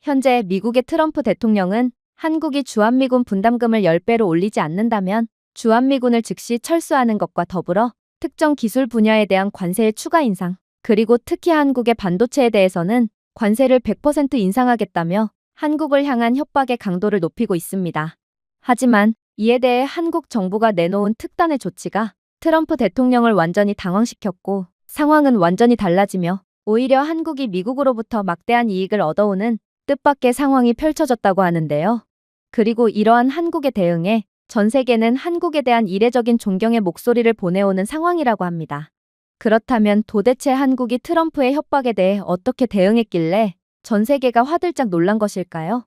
현재 미국의 트럼프 대통령은 한국이 주한미군 분담금을 10배로 올리지 않는다면 주한미군을 즉시 철수하는 것과 더불어 특정 기술 분야에 대한 관세의 추가 인상, 그리고 특히 한국의 반도체에 대해서는 관세를 100% 인상하겠다며 한국을 향한 협박의 강도를 높이고 있습니다. 하지만 이에 대해 한국 정부가 내놓은 특단의 조치가 트럼프 대통령을 완전히 당황시켰고 상황은 완전히 달라지며 오히려 한국이 미국으로부터 막대한 이익을 얻어오는 뜻밖의 상황이 펼쳐졌다고 하는데요. 그리고 이러한 한국의 대응에 전 세계는 한국에 대한 이례적인 존경의 목소리를 보내오는 상황이라고 합니다. 그렇다면 도대체 한국이 트럼프의 협박에 대해 어떻게 대응했길래 전 세계가 화들짝 놀란 것일까요?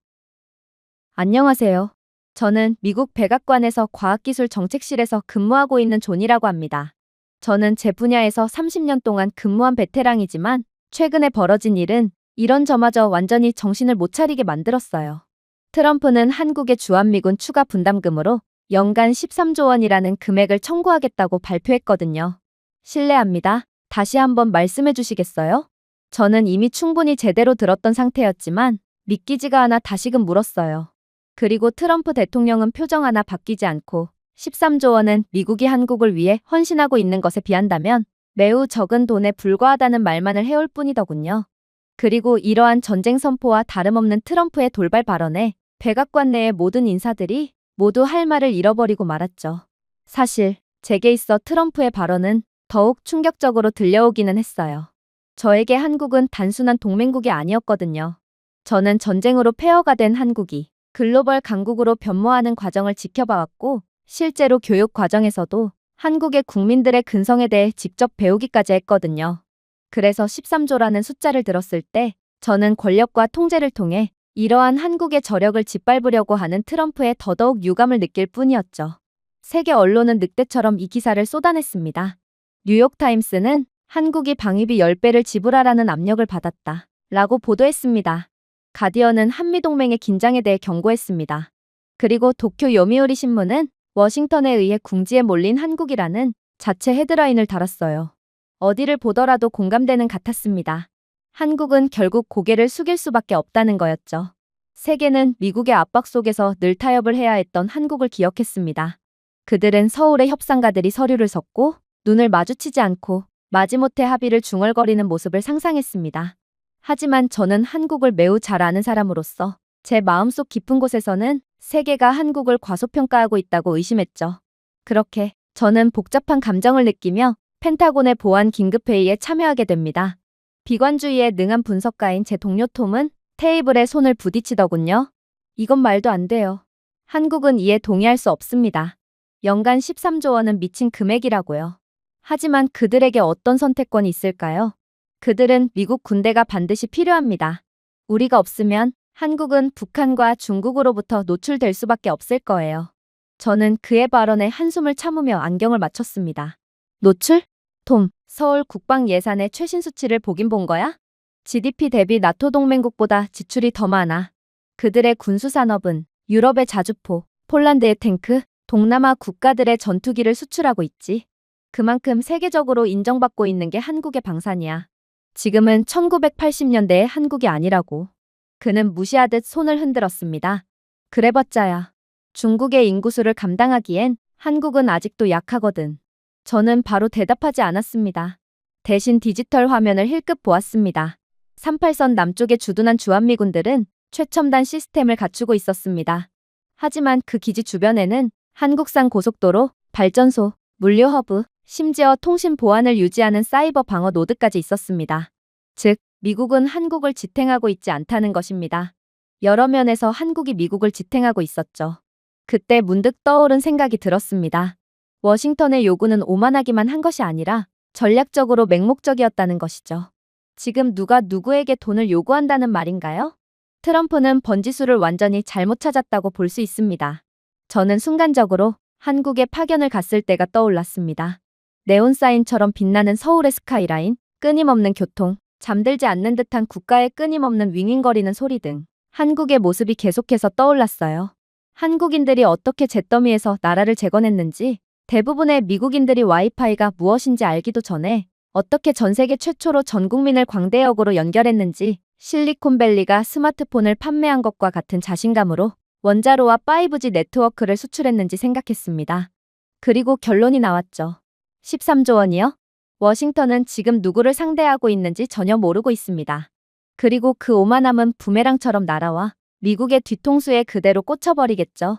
안녕하세요. 저는 미국 백악관에서 과학기술정책실에서 근무하고 있는 존이라고 합니다. 저는 제 분야에서 30년 동안 근무한 베테랑이지만 최근에 벌어진 일은 이런저마저 완전히 정신을 못 차리게 만들었어요. 트럼프는 한국의 주한미군 추가 분담금으로 연간 13조 원이라는 금액을 청구하겠다고 발표했거든요. 실례합니다. 다시 한번 말씀해 주시겠어요? 저는 이미 충분히 제대로 들었던 상태였지만 믿기지가 않아 다시금 물었어요. 그리고 트럼프 대통령은 표정 하나 바뀌지 않고 13조 원은 미국이 한국을 위해 헌신하고 있는 것에 비한다면 매우 적은 돈에 불과하다는 말만을 해올 뿐이더군요. 그리고 이러한 전쟁 선포와 다름없는 트럼프의 돌발 발언에 백악관 내의 모든 인사들이 모두 할 말을 잃어버리고 말았죠. 사실 제게 있어 트럼프의 발언은 더욱 충격적으로 들려오기는 했어요. 저에게 한국은 단순한 동맹국이 아니었거든요. 저는 전쟁으로 폐허가 된 한국이 글로벌 강국으로 변모하는 과정을 지켜봐왔고 실제로 교육 과정에서도 한국의 국민들의 근성에 대해 직접 배우기까지 했거든요. 그래서 13조라는 숫자를 들었을 때 저는 권력과 통제를 통해 이러한 한국의 저력을 짓밟으려고 하는 트럼프에 더더욱 유감을 느낄 뿐이었죠. 세계 언론은 늑대처럼 이 기사를 쏟아냈습니다. 뉴욕타임스는 한국이 방위비 10배를 지불하라는 압력을 받았다 라고 보도했습니다. 가디언은 한미동맹의 긴장에 대해 경고했습니다. 그리고 도쿄 요미우리 신문은 워싱턴에 의해 궁지에 몰린 한국이라는 자체 헤드라인을 달았어요. 어디를 보더라도 공감대는 같았습니다. 한국은 결국 고개를 숙일 수밖에 없다는 거였죠. 세계는 미국의 압박 속에서 늘 타협을 해야 했던 한국을 기억했습니다. 그들은 서울의 협상가들이 서류를 섞고 눈을 마주치지 않고 마지못해 합의를 중얼거리는 모습을 상상했습니다. 하지만 저는 한국을 매우 잘 아는 사람으로서 제 마음속 깊은 곳에서는 세계가 한국을 과소평가하고 있다고 의심했죠. 그렇게 저는 복잡한 감정을 느끼며 펜타곤의 보안 긴급회의에 참여하게 됩니다. 비관주의에 능한 분석가인 제 동료 톰은 테이블에 손을 부딪히더군요. 이건 말도 안 돼요. 한국은 이에 동의할 수 없습니다. 연간 13조 원은 미친 금액이라고요. 하지만 그들에게 어떤 선택권이 있을까요? 그들은 미국 군대가 반드시 필요합니다. 우리가 없으면 한국은 북한과 중국으로부터 노출될 수밖에 없을 거예요. 저는 그의 발언에 한숨을 참으며 안경을 맞췄습니다. 노출? 톰, 서울 국방 예산의 최신 수치를 보긴 본 거야? GDP 대비 나토 동맹국보다 지출이 더 많아. 그들의 군수산업은 유럽의 자주포, 폴란드의 탱크, 동남아 국가들의 전투기를 수출하고 있지. 그만큼 세계적으로 인정받고 있는 게 한국의 방산이야. 지금은 1980년대의 한국이 아니라고. 그는 무시하듯 손을 흔들었습니다. 그래봤자야. 중국의 인구수를 감당하기엔 한국은 아직도 약하거든. 저는 바로 대답하지 않았습니다. 대신 디지털 화면을 힐끗 보았습니다. 38선 남쪽에 주둔한 주한미군들은 최첨단 시스템을 갖추고 있었습니다. 하지만 그 기지 주변에는 한국산 고속도로, 발전소, 물류 허브, 심지어 통신 보안을 유지하는 사이버 방어 노드까지 있었습니다. 즉, 미국은 한국을 지탱하고 있지 않다는 것입니다. 여러 면에서 한국이 미국을 지탱하고 있었죠. 그때 문득 떠오른 생각이 들었습니다. 워싱턴의 요구는 오만하기만 한 것이 아니라 전략적으로 맹목적이었다는 것이죠. 지금 누가 누구에게 돈을 요구한다는 말인가요? 트럼프는 번지수를 완전히 잘못 찾았다고 볼 수 있습니다. 저는 순간적으로 한국에 파견을 갔을 때가 떠올랐습니다. 네온사인처럼 빛나는 서울의 스카이라인, 끊임없는 교통, 잠들지 않는 듯한 국가의 끊임없는 윙윙거리는 소리 등 한국의 모습이 계속해서 떠올랐어요. 한국인들이 어떻게 잿더미에서 나라를 재건했는지, 대부분의 미국인들이 와이파이가 무엇인지 알기도 전에 어떻게 전 세계 최초로 전 국민을 광대역으로 연결했는지 실리콘밸리가 스마트폰을 판매한 것과 같은 자신감으로 원자로와 5G 네트워크를 수출했는지 생각했습니다. 그리고 결론이 나왔죠. 13조 원이요? 워싱턴은 지금 누구를 상대하고 있는지 전혀 모르고 있습니다. 그리고 그 오만함은 부메랑처럼 날아와 미국의 뒤통수에 그대로 꽂혀버리겠죠.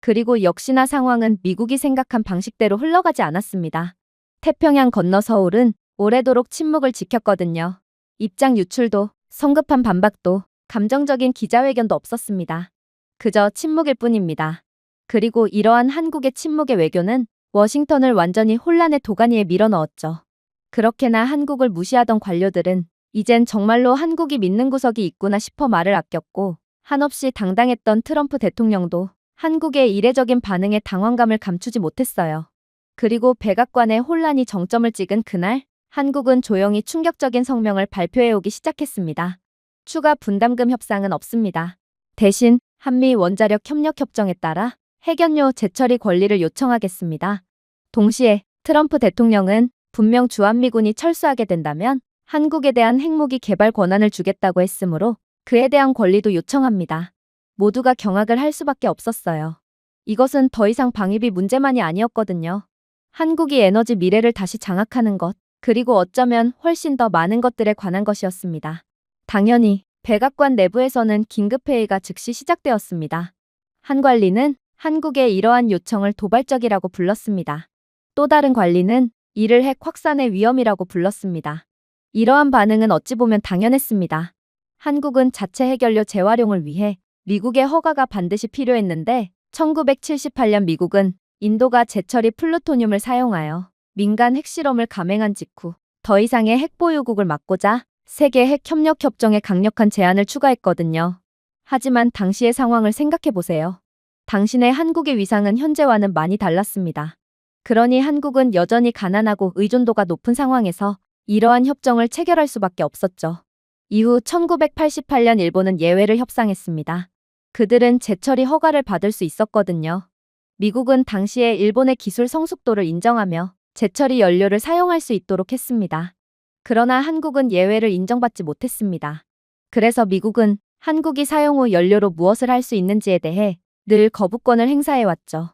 그리고 역시나 상황은 미국이 생각한 방식대로 흘러가지 않았습니다. 태평양 건너 서울은 오래도록 침묵을 지켰거든요. 입장 유출도, 성급한 반박도, 감정적인 기자회견도 없었습니다. 그저 침묵일 뿐입니다. 그리고 이러한 한국의 침묵의 외교는 워싱턴을 완전히 혼란의 도가니에 밀어넣었죠. 그렇게나 한국을 무시하던 관료들은 이젠 정말로 한국이 믿는 구석이 있구나 싶어 말을 아꼈고, 한없이 당당했던 트럼프 대통령도 한국의 이례적인 반응에 당황감을 감추지 못했어요. 그리고 백악관의 혼란이 정점을 찍은 그날, 한국은 조용히 충격적인 성명을 발표해오기 시작했습니다. 추가 분담금 협상은 없습니다. 대신 한미 원자력 협력 협정에 따라 핵연료 재처리 권리를 요청하겠습니다. 동시에 트럼프 대통령은 분명 주한미군이 철수하게 된다면 한국에 대한 핵무기 개발 권한을 주겠다고 했으므로 그에 대한 권리도 요청합니다. 모두가 경악을 할 수밖에 없었어요. 이것은 더 이상 방위비 문제만이 아니었거든요. 한국이 에너지 미래를 다시 장악하는 것, 그리고 어쩌면 훨씬 더 많은 것들에 관한 것이었습니다. 당연히 백악관 내부에서는 긴급회의가 즉시 시작되었습니다. 한 관리는 한국의 이러한 요청을 도발적이라고 불렀습니다. 또 다른 관리는 이를 핵 확산의 위험이라고 불렀습니다. 이러한 반응은 어찌 보면 당연했습니다. 한국은 자체 핵연료 재활용을 위해 미국의 허가가 반드시 필요했는데 1978년 미국은 인도가 재처리 플루토늄을 사용하여 민간 핵실험을 감행한 직후 더 이상의 핵보유국을 막고자 세계 핵협력협정에 강력한 제한을 추가했거든요. 하지만 당시의 상황을 생각해보세요. 당신의 한국의 위상은 현재와는 많이 달랐습니다. 그러니 한국은 여전히 가난하고 의존도가 높은 상황에서 이러한 협정을 체결할 수밖에 없었죠. 이후 1988년 일본은 예외를 협상했습니다. 그들은 재처리 허가를 받을 수 있었거든요. 미국은 당시에 일본의 기술 성숙도를 인정하며 재처리 연료를 사용할 수 있도록 했습니다. 그러나 한국은 예외를 인정받지 못했습니다. 그래서 미국은 한국이 사용 후 연료로 무엇을 할 수 있는지에 대해 늘 거부권을 행사해왔죠.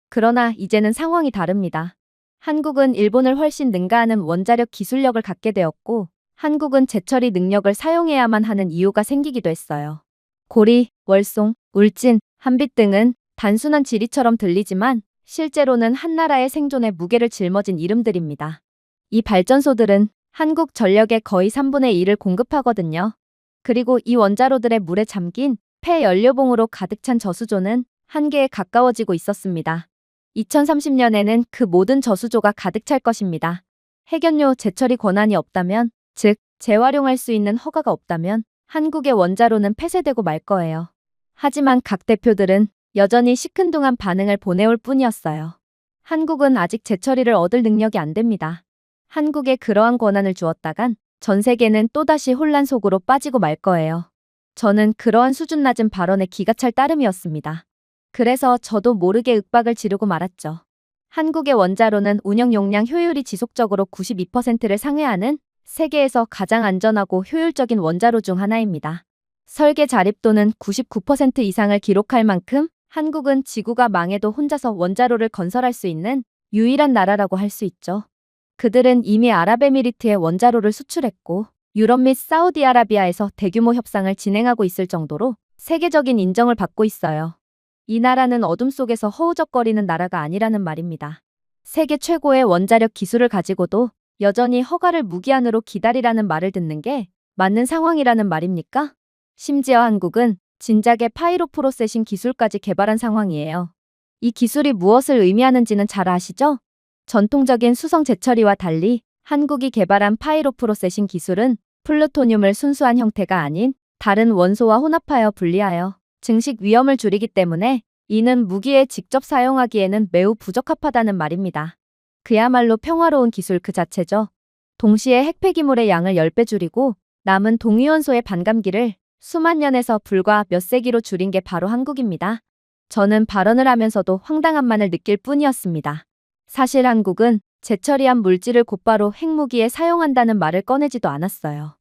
그러나 이제는 상황이 다릅니다. 한국은 일본을 훨씬 능가하는 원자력 기술력을 갖게 되었고, 한국은 재처리 능력을 사용해야만 하는 이유가 생기기도 했어요. 고리, 월송, 울진, 한빛 등은 단순한 지리처럼 들리지만 실제로는 한 나라의 생존에 무게를 짊어진 이름들입니다. 이 발전소들은 한국 전력의 거의 3분의 1을 공급하거든요. 그리고 이 원자로들의 물에 잠긴 폐연료봉으로 가득 찬 저수조는 한계에 가까워지고 있었습니다. 2030년에는 그 모든 저수조가 가득 찰 것입니다. 핵연료 재처리 권한이 없다면, 즉 재활용할 수 있는 허가가 없다면 한국의 원자로는 폐쇄되고 말 거예요. 하지만 각 대표들은 여전히 시큰둥한 반응을 보내올 뿐이었어요. 한국은 아직 재처리를 얻을 능력이 안 됩니다. 한국에 그러한 권한을 주었다간 전 세계는 또다시 혼란 속으로 빠지고 말 거예요. 저는 그러한 수준 낮은 발언에 기가 찰 따름이었습니다. 그래서 저도 모르게 윽박을 지르고 말았죠. 한국의 원자로는 운영 용량 효율이 지속적으로 92%를 상회하는 세계에서 가장 안전하고 효율적인 원자로 중 하나입니다. 설계 자립도는 99% 이상을 기록할 만큼 한국은 지구가 망해도 혼자서 원자로를 건설할 수 있는 유일한 나라라고 할 수 있죠. 그들은 이미 아랍에미리트에 원자로를 수출했고 유럽 및 사우디아라비아에서 대규모 협상을 진행하고 있을 정도로 세계적인 인정을 받고 있어요. 이 나라는 어둠 속에서 허우적거리는 나라가 아니라는 말입니다. 세계 최고의 원자력 기술을 가지고도 여전히 허가를 무기한으로 기다리라는 말을 듣는 게 맞는 상황이라는 말입니까? 심지어 한국은 진작에 파이로 프로세싱 기술까지 개발한 상황이에요. 이 기술이 무엇을 의미하는지는 잘 아시죠? 전통적인 수성 재처리와 달리 한국이 개발한 파이로 프로세싱 기술은 플루토늄을 순수한 형태가 아닌 다른 원소와 혼합하여 분리하여 증식 위험을 줄이기 때문에 이는 무기에 직접 사용하기에는 매우 부적합하다는 말입니다. 그야말로 평화로운 기술 그 자체죠. 동시에 핵폐기물의 양을 10배 줄이고 남은 동위원소의 반감기를 수만 년에서 불과 몇 세기로 줄인 게 바로 한국입니다. 저는 발언을 하면서도 황당함만을 느낄 뿐이었습니다. 사실 한국은 재처리한 물질을 곧바로 핵무기에 사용한다는 말을 꺼내지도 않았어요.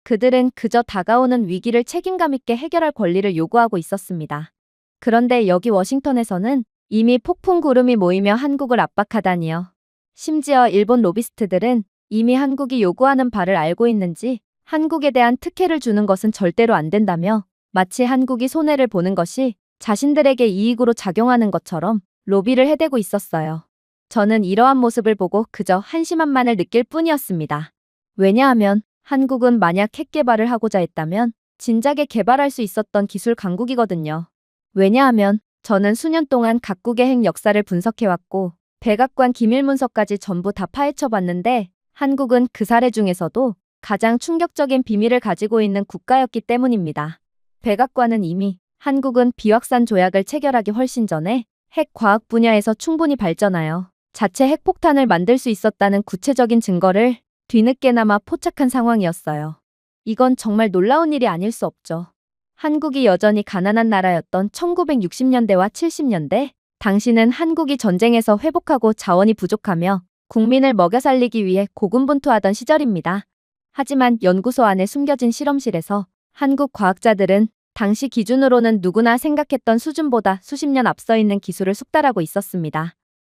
그들은 그저 다가오는 위기를 책임감 있게 해결할 권리를 요구하고 있었습니다. 그런데 여기 워싱턴에서는 이미 폭풍 구름이 모이며 한국을 압박하다니요. 심지어 일본 로비스트들은 이미 한국이 요구하는 바를 알고 있는지 한국에 대한 특혜를 주는 것은 절대로 안 된다며 마치 한국이 손해를 보는 것이 자신들에게 이익으로 작용하는 것처럼 로비를 해대고 있었어요. 저는 이러한 모습을 보고 그저 한심함만을 느낄 뿐이었습니다. 왜냐하면 한국은 만약 핵 개발을 하고자 했다면 진작에 개발할 수 있었던 기술 강국이거든요. 왜냐하면 저는 수년 동안 각국의 핵 역사를 분석해왔고 백악관 기밀문서까지 전부 다 파헤쳐봤는데 한국은 그 사례 중에서도 가장 충격적인 비밀을 가지고 있는 국가였기 때문입니다. 백악관은 이미 한국은 비확산 조약을 체결하기 훨씬 전에 핵 과학 분야에서 충분히 발전하여 자체 핵폭탄을 만들 수 있었다는 구체적인 증거를 뒤늦게나마 포착한 상황이었어요. 이건 정말 놀라운 일이 아닐 수 없죠. 한국이 여전히 가난한 나라였던 1960년대와 70년대, 당시는 한국이 전쟁에서 회복하고 자원이 부족하며 국민을 먹여 살리기 위해 고군분투하던 시절입니다. 하지만 연구소 안에 숨겨진 실험실에서 한국 과학자들은 당시 기준으로는 누구나 생각했던 수준보다 수십 년 앞서 있는 기술을 숙달하고 있었습니다.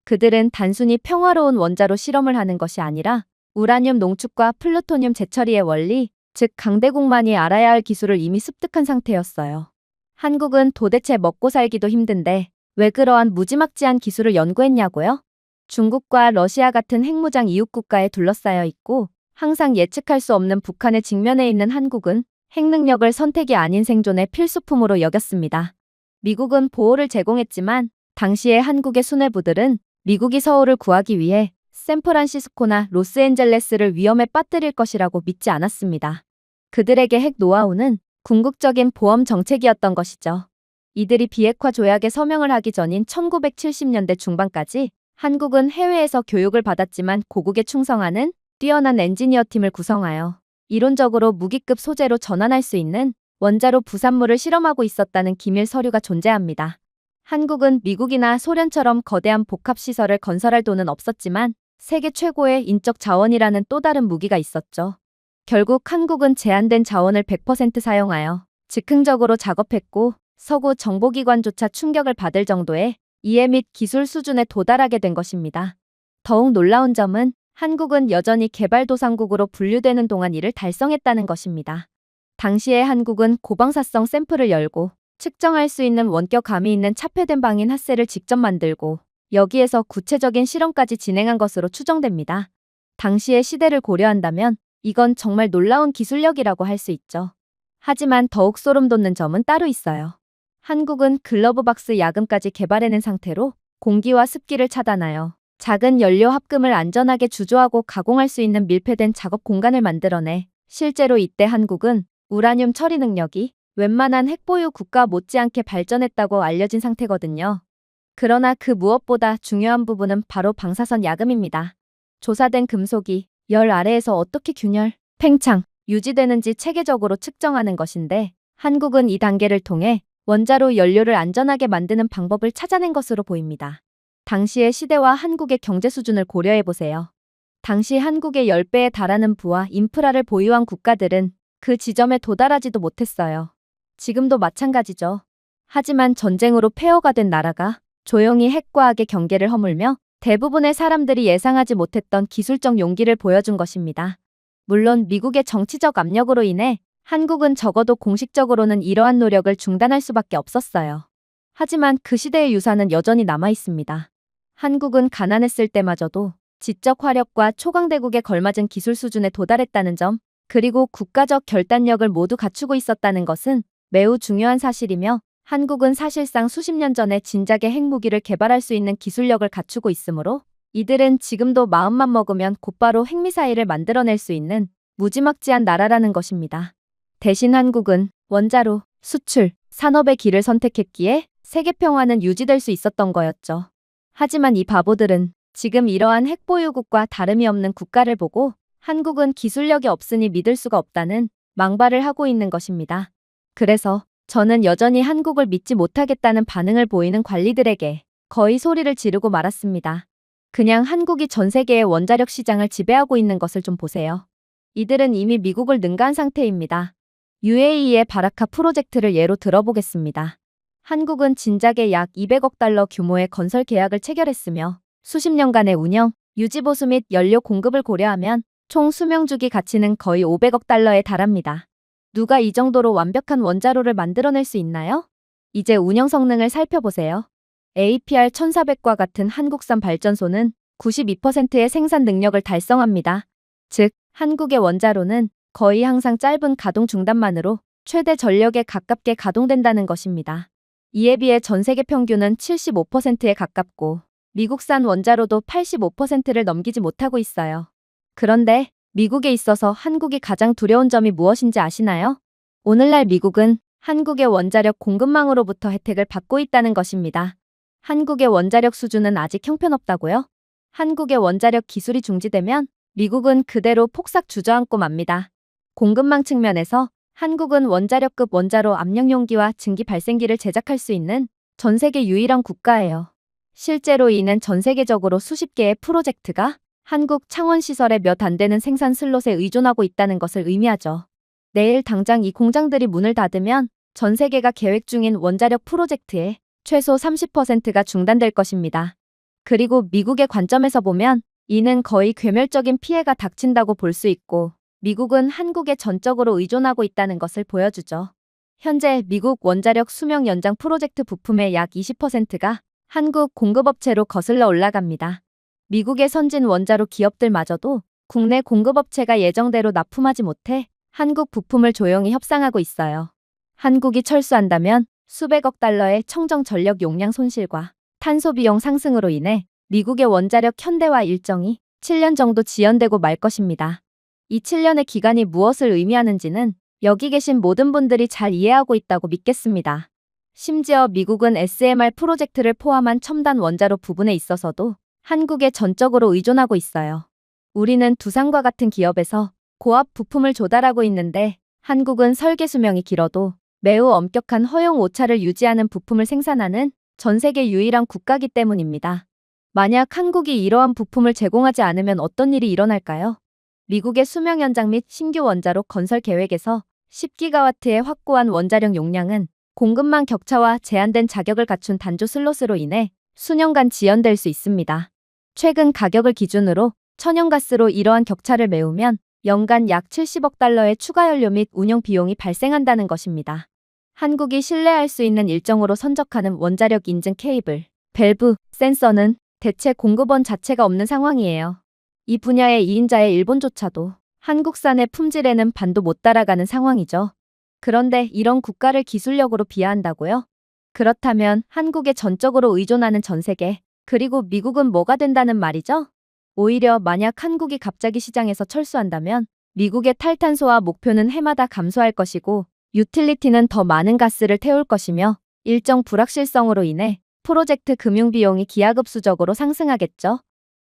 그들은 단순히 평화로운 원자로 실험을 하는 것이 아니라 우라늄 농축과 플루토늄 재처리의 원리, 즉 강대국만이 알아야 할 기술을 이미 습득한 상태였어요. 한국은 도대체 먹고 살기도 힘든데 왜 그러한 무지막지한 기술을 연구했냐고요? 중국과 러시아 같은 핵무장 이웃 국가에 둘러싸여 있고 항상 예측할 수 없는 북한에 직면해 있는 한국은 핵 능력을 선택이 아닌 생존의 필수품으로 여겼습니다. 미국은 보호를 제공했지만 당시의 한국의 수뇌부들은 미국이 서울을 구하기 위해 샌프란시스코나 로스앤젤레스를 위험에 빠뜨릴 것이라고 믿지 않았습니다. 그들에게 핵 노하우는 궁극적인 보험 정책이었던 것이죠. 이들이 비핵화 조약에 서명을 하기 전인 1970년대 중반까지 한국은 해외에서 교육을 받았지만 고국에 충성하는 뛰어난 엔지니어 팀을 구성하여 이론적으로 무기급 소재로 전환할 수 있는 원자로 부산물을 실험하고 있었다는 기밀 서류가 존재합니다. 한국은 미국이나 소련처럼 거대한 복합시설을 건설할 돈은 없었지만 세계 최고의 인적 자원이라는 또 다른 무기가 있었죠. 결국 한국은 제한된 자원을 100% 사용하여 즉흥적으로 작업했고 서구 정보기관조차 충격을 받을 정도의 이해 및 기술 수준에 도달하게 된 것입니다. 더욱 놀라운 점은 한국은 여전히 개발도상국으로 분류되는 동안 이를 달성했다는 것입니다. 당시의 한국은 고방사성 샘플을 열고 측정할 수 있는 원격감이 있는 차폐된 방인 핫셀을 직접 만들고 여기에서 구체적인 실험까지 진행한 것으로 추정됩니다. 당시의 시대를 고려한다면 이건 정말 놀라운 기술력이라고 할 수 있죠. 하지만 더욱 소름 돋는 점은 따로 있어요. 한국은 글러브박스 야금까지 개발해낸 상태로 공기와 습기를 차단하여 작은 연료 합금을 안전하게 주조하고 가공할 수 있는 밀폐된 작업 공간을 만들어내 실제로 이때 한국은 우라늄 처리 능력이 웬만한 핵보유 국가 못지않게 발전했다고 알려진 상태거든요. 그러나 그 무엇보다 중요한 부분은 바로 방사선 야금입니다. 조사된 금속이 열 아래에서 어떻게 균열, 팽창, 유지되는지 체계적으로 측정하는 것인데 한국은 이 단계를 통해 원자로 연료를 안전하게 만드는 방법을 찾아낸 것으로 보입니다. 당시의 시대와 한국의 경제 수준을 고려해보세요. 당시 한국의 10배에 달하는 부와 인프라를 보유한 국가들은 그 지점에 도달하지도 못했어요. 지금도 마찬가지죠. 하지만 전쟁으로 폐허가 된 나라가 조용히 핵과학의 경계를 허물며 대부분의 사람들이 예상하지 못했던 기술적 용기를 보여준 것입니다. 물론 미국의 정치적 압력으로 인해 한국은 적어도 공식적으로는 이러한 노력을 중단할 수밖에 없었어요. 하지만 그 시대의 유산은 여전히 남아 있습니다. 한국은 가난했을 때마저도 지적 화력과 초강대국에 걸맞은 기술 수준에 도달했다는 점, 그리고 국가적 결단력을 모두 갖추고 있었다는 것은 매우 중요한 사실이며 한국은 사실상 수십 년 전에 진작에 핵무기를 개발할 수 있는 기술력을 갖추고 있으므로 이들은 지금도 마음만 먹으면 곧바로 핵미사일을 만들어낼 수 있는 무지막지한 나라라는 것입니다. 대신 한국은 원자로, 수출, 산업의 길을 선택했기에 세계 평화는 유지될 수 있었던 거였죠. 하지만 이 바보들은 지금 이러한 핵보유국과 다름이 없는 국가를 보고 한국은 기술력이 없으니 믿을 수가 없다는 망발을 하고 있는 것입니다. 그래서 저는 여전히 한국을 믿지 못하겠다는 반응을 보이는 관리들에게 거의 소리를 지르고 말았습니다. 그냥 한국이 전 세계의 원자력 시장을 지배하고 있는 것을 좀 보세요. 이들은 이미 미국을 능가한 상태입니다. UAE의 바라카 프로젝트를 예로 들어보겠습니다. 한국은 진작에 약 200억 달러 규모의 건설 계약을 체결했으며 수십 년간의 운영, 유지 보수 및 연료 공급을 고려하면 총 수명주기 가치는 거의 500억 달러에 달합니다. 누가 이 정도로 완벽한 원자로를 만들어낼 수 있나요? 이제 운영 성능을 살펴보세요. APR 1400과 같은 한국산 발전소는 92%의 생산 능력을 달성합니다. 즉, 한국의 원자로는 거의 항상 짧은 가동 중단만으로 최대 전력에 가깝게 가동된다는 것입니다. 이에 비해 전 세계 평균은 75%에 가깝고 미국산 원자로도 85%를 넘기지 못하고 있어요. 그런데 미국에 있어서 한국이 가장 두려운 점이 무엇인지 아시나요? 오늘날 미국은 한국의 원자력 공급망으로부터 혜택을 받고 있다는 것입니다. 한국의 원자력 수준은 아직 형편없다고요? 한국의 원자력 기술이 중지되면 미국은 그대로 폭삭 주저앉고 맙니다. 공급망 측면에서 한국은 원자력급 원자로 압력용기와 증기 발생기를 제작할 수 있는 전 세계 유일한 국가예요. 실제로 이는 전 세계적으로 수십 개의 프로젝트가 한국 창원시설의 몇 안 되는 생산 슬롯에 의존하고 있다는 것을 의미하죠. 내일 당장 이 공장들이 문을 닫으면 전 세계가 계획 중인 원자력 프로젝트의 최소 30%가 중단될 것입니다. 그리고 미국의 관점에서 보면 이는 거의 괴멸적인 피해가 닥친다고 볼 수 있고 미국은 한국에 전적으로 의존하고 있다는 것을 보여주죠. 현재 미국 원자력 수명 연장 프로젝트 부품의 약 20%가 한국 공급업체로 거슬러 올라갑니다. 미국의 선진 원자로 기업들마저도 국내 공급업체가 예정대로 납품하지 못해 한국 부품을 조용히 협상하고 있어요. 한국이 철수한다면 수백억 달러의 청정 전력 용량 손실과 탄소 비용 상승으로 인해 미국의 원자력 현대화 일정이 7년 정도 지연되고 말 것입니다. 이 7년의 기간이 무엇을 의미하는지는 여기 계신 모든 분들이 잘 이해하고 있다고 믿겠습니다. 심지어 미국은 SMR 프로젝트를 포함한 첨단 원자로 부분에 있어서도 한국에 전적으로 의존하고 있어요. 우리는 두산과 같은 기업에서 고압 부품을 조달하고 있는데 한국은 설계 수명이 길어도 매우 엄격한 허용 오차를 유지하는 부품을 생산하는 전 세계 유일한 국가이기 때문입니다. 만약 한국이 이러한 부품을 제공하지 않으면 어떤 일이 일어날까요? 미국의 수명 연장 및 신규 원자로 건설 계획에서 10기가와트의 확고한 원자력 용량은 공급망 격차와 제한된 자격을 갖춘 단조 슬롯으로 인해 수년간 지연될 수 있습니다. 최근 가격을 기준으로 천연가스로 이러한 격차를 메우면 연간 약 70억 달러의 추가 연료 및 운영 비용이 발생한다는 것입니다. 한국이 신뢰할 수 있는 일정으로 선적하는 원자력 인증 케이블, 밸브, 센서는 대체 공급원 자체가 없는 상황이에요. 이 분야의 2인자의 일본조차도 한국산의 품질에는 반도 못 따라가는 상황이죠. 그런데 이런 국가를 기술력으로 비하한다고요? 그렇다면 한국에 전적으로 의존하는 전 세계, 그리고 미국은 뭐가 된다는 말이죠? 오히려 만약 한국이 갑자기 시장에서 철수한다면 미국의 탈탄소화 목표는 해마다 감소할 것이고 유틸리티는 더 많은 가스를 태울 것이며 일정 불확실성으로 인해 프로젝트 금융비용이 기하급수적으로 상승하겠죠.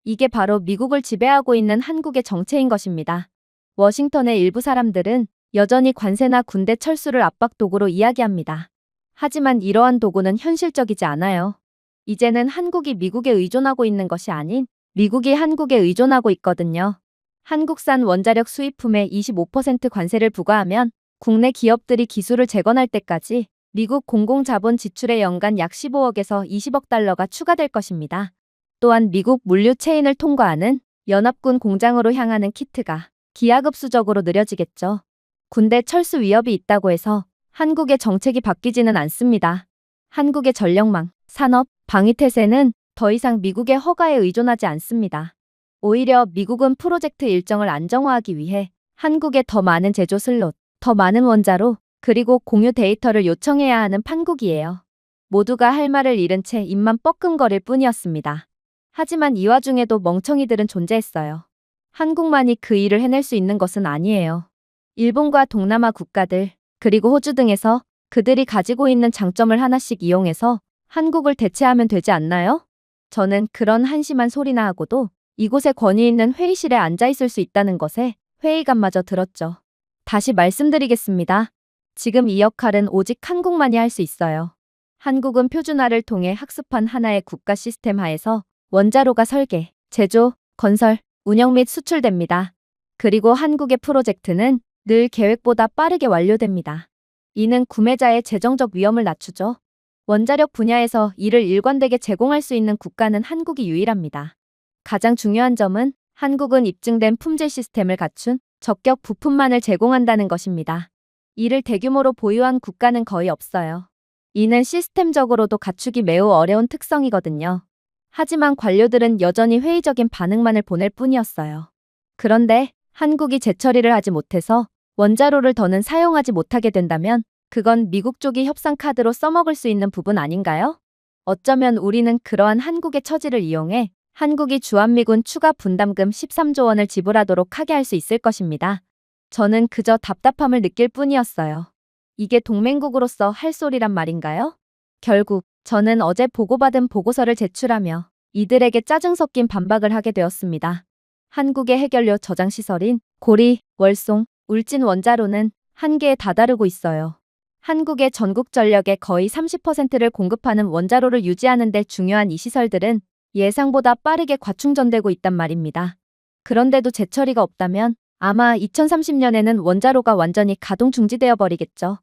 이게 바로 미국을 지배하고 있는 한국의 정체인 것입니다. 워싱턴의 일부 사람들은 여전히 관세나 군대 철수를 압박 도구로 이야기합니다. 하지만 이러한 도구는 현실적이지 않아요. 이제는 한국이 미국에 의존하고 있는 것이 아닌 미국이 한국에 의존하고 있거든요. 한국산 원자력 수입품에 25% 관세를 부과하면 국내 기업들이 기술을 재건할 때까지 미국 공공자본 지출에 연간 약 15억에서 20억 달러가 추가될 것입니다. 또한 미국 물류 체인을 통과하는 연합군 공장으로 향하는 키트가 기하급수적으로 느려지겠죠. 군대 철수 위협이 있다고 해서 한국의 정책이 바뀌지는 않습니다. 한국의 전력망, 산업, 방위태세는 더 이상 미국의 허가에 의존하지 않습니다. 오히려 미국은 프로젝트 일정을 안정화하기 위해 한국에 더 많은 제조 슬롯, 더 많은 원자로, 그리고 공유 데이터를 요청해야 하는 판국이에요. 모두가 할 말을 잃은 채 입만 뻐끔거릴 뿐이었습니다. 하지만 이 와중에도 멍청이들은 존재했어요. 한국만이 그 일을 해낼 수 있는 것은 아니에요. 일본과 동남아 국가들, 그리고 호주 등에서 그들이 가지고 있는 장점을 하나씩 이용해서 한국을 대체하면 되지 않나요? 저는 그런 한심한 소리나 하고도 이곳에 권위 있는 회의실에 앉아 있을 수 있다는 것에 회의감마저 들었죠. 다시 말씀드리겠습니다. 지금 이 역할은 오직 한국만이 할 수 있어요. 한국은 표준화를 통해 학습한 하나의 국가 시스템 하에서 원자로가 설계, 제조, 건설, 운영 및 수출됩니다. 그리고 한국의 프로젝트는 늘 계획보다 빠르게 완료됩니다. 이는 구매자의 재정적 위험을 낮추죠. 원자력 분야에서 이를 일관되게 제공할 수 있는 국가는 한국이 유일합니다. 가장 중요한 점은 한국은 입증된 품질 시스템을 갖춘 적격 부품만을 제공한다는 것입니다. 이를 대규모로 보유한 국가는 거의 없어요. 이는 시스템적으로도 갖추기 매우 어려운 특성이거든요. 하지만 관료들은 여전히 회의적인 반응만을 보낼 뿐이었어요. 그런데 한국이 재처리를 하지 못해서 원자로를 더는 사용하지 못하게 된다면 그건 미국 쪽이 협상 카드로 써먹을 수 있는 부분 아닌가요? 어쩌면 우리는 그러한 한국의 처지를 이용해 한국이 주한미군 추가 분담금 13조 원을 지불하도록 하게 할 수 있을 것입니다. 저는 그저 답답함을 느낄 뿐이었어요. 이게 동맹국으로서 할 소리란 말인가요? 결국 저는 어제 보고받은 보고서를 제출하며 이들에게 짜증 섞인 반박을 하게 되었습니다. 한국의 해결료 저장 시설인 고리, 월송, 울진 원자로는 한계에 다다르고 있어요. 한국의 전국 전력의 거의 30%를 공급하는 원자로를 유지하는 데 중요한 이 시설들은 예상보다 빠르게 과충전되고 있단 말입니다. 그런데도 재처리가 없다면 아마 2030년에는 원자로가 완전히 가동 중지되어 버리겠죠.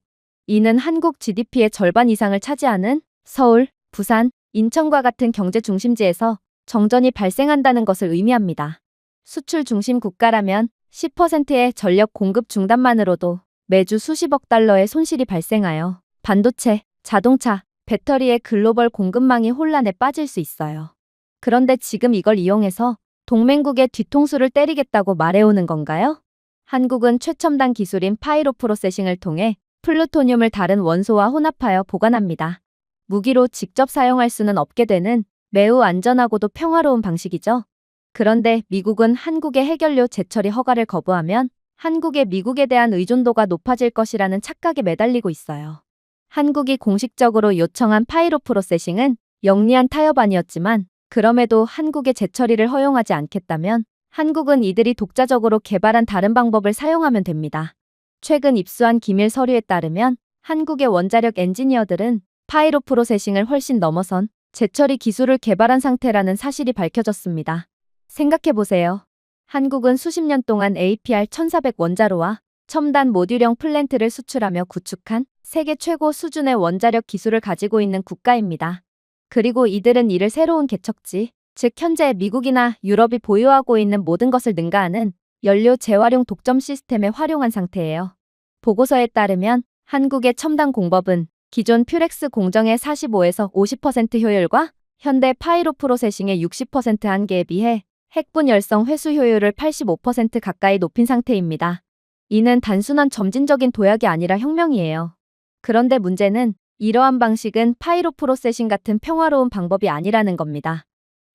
이는 한국 GDP의 절반 이상을 차지하는 서울, 부산, 인천과 같은 경제 중심지에서 정전이 발생한다는 것을 의미합니다. 수출 중심 국가라면 10%의 전력 공급 중단만으로도 매주 수십억 달러의 손실이 발생하여 반도체, 자동차, 배터리의 글로벌 공급망이 혼란에 빠질 수 있어요. 그런데 지금 이걸 이용해서 동맹국의 뒤통수를 때리겠다고 말해오는 건가요? 한국은 최첨단 기술인 파이로 프로세싱을 통해 플루토늄을 다른 원소와 혼합하여 보관합니다. 무기로 직접 사용할 수는 없게 되는 매우 안전하고도 평화로운 방식이죠. 그런데 미국은 한국의 해결료 재처리 허가를 거부하면 한국의 미국에 대한 의존도가 높아질 것이라는 착각에 매달리고 있어요. 한국이 공식적으로 요청한 파이로 프로세싱은 영리한 타협안이었지만 그럼에도 한국의 재처리를 허용하지 않겠다면 한국은 이들이 독자적으로 개발한 다른 방법을 사용하면 됩니다. 최근 입수한 기밀 서류에 따르면 한국의 원자력 엔지니어들은 파이로 프로세싱을 훨씬 넘어선 재처리 기술을 개발한 상태라는 사실이 밝혀졌습니다. 생각해보세요. 한국은 수십 년 동안 APR 1400 원자로와 첨단 모듈형 플랜트를 수출하며 구축한 세계 최고 수준의 원자력 기술을 가지고 있는 국가입니다. 그리고 이들은 이를 새로운 개척지, 즉 현재 미국이나 유럽이 보유하고 있는 모든 것을 능가하는 연료 재활용 독점 시스템에 활용한 상태예요. 보고서에 따르면 한국의 첨단 공법은 기존 퓨렉스 공정의 45에서 50% 효율과 현대 파이로 프로세싱의 60% 한계에 비해 핵분 열성 회수 효율을 85% 가까이 높인 상태입니다. 이는 단순한 점진적인 도약이 아니라 혁명이에요. 그런데 문제는 이러한 방식은 파이로 프로세싱 같은 평화로운 방법이 아니라는 겁니다.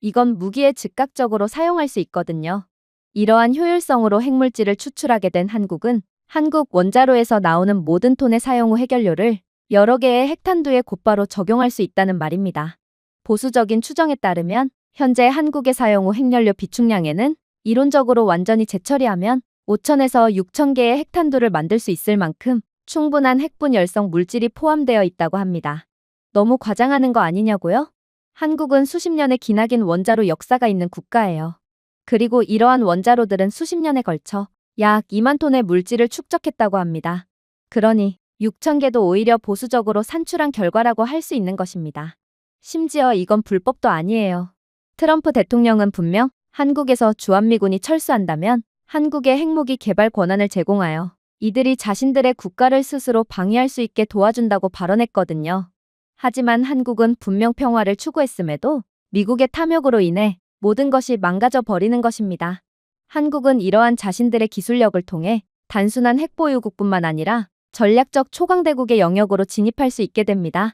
이건 무기에 즉각적으로 사용할 수 있거든요. 이러한 효율성으로 핵물질을 추출하게 된 한국은 한국 원자로에서 나오는 모든 톤의 사용 후 해결료를 여러 개의 핵탄두에 곧바로 적용할 수 있다는 말입니다. 보수적인 추정에 따르면 현재 한국의 사용 후 핵연료 비축량에는 이론적으로 완전히 재처리하면 5,000에서 6,000개의 핵탄두를 만들 수 있을 만큼 충분한 핵분 열성 물질이 포함되어 있다고 합니다. 너무 과장하는 거 아니냐고요? 한국은 수십 년의 기나긴 원자로 역사가 있는 국가예요. 그리고 이러한 원자로들은 수십 년에 걸쳐 약 2만 톤의 물질을 축적했다고 합니다. 그러니 6,000개도 오히려 보수적으로 산출한 결과라고 할 수 있는 것입니다. 심지어 이건 불법도 아니에요. 트럼프 대통령은 분명 한국에서 주한미군이 철수한다면 한국의 핵무기 개발 권한을 제공하여 이들이 자신들의 국가를 스스로 방위할 수 있게 도와준다고 발언했거든요. 하지만 한국은 분명 평화를 추구했음에도 미국의 탐욕으로 인해 모든 것이 망가져 버리는 것입니다. 한국은 이러한 자신들의 기술력을 통해 단순한 핵보유국뿐만 아니라 전략적 초강대국의 영역으로 진입할 수 있게 됩니다.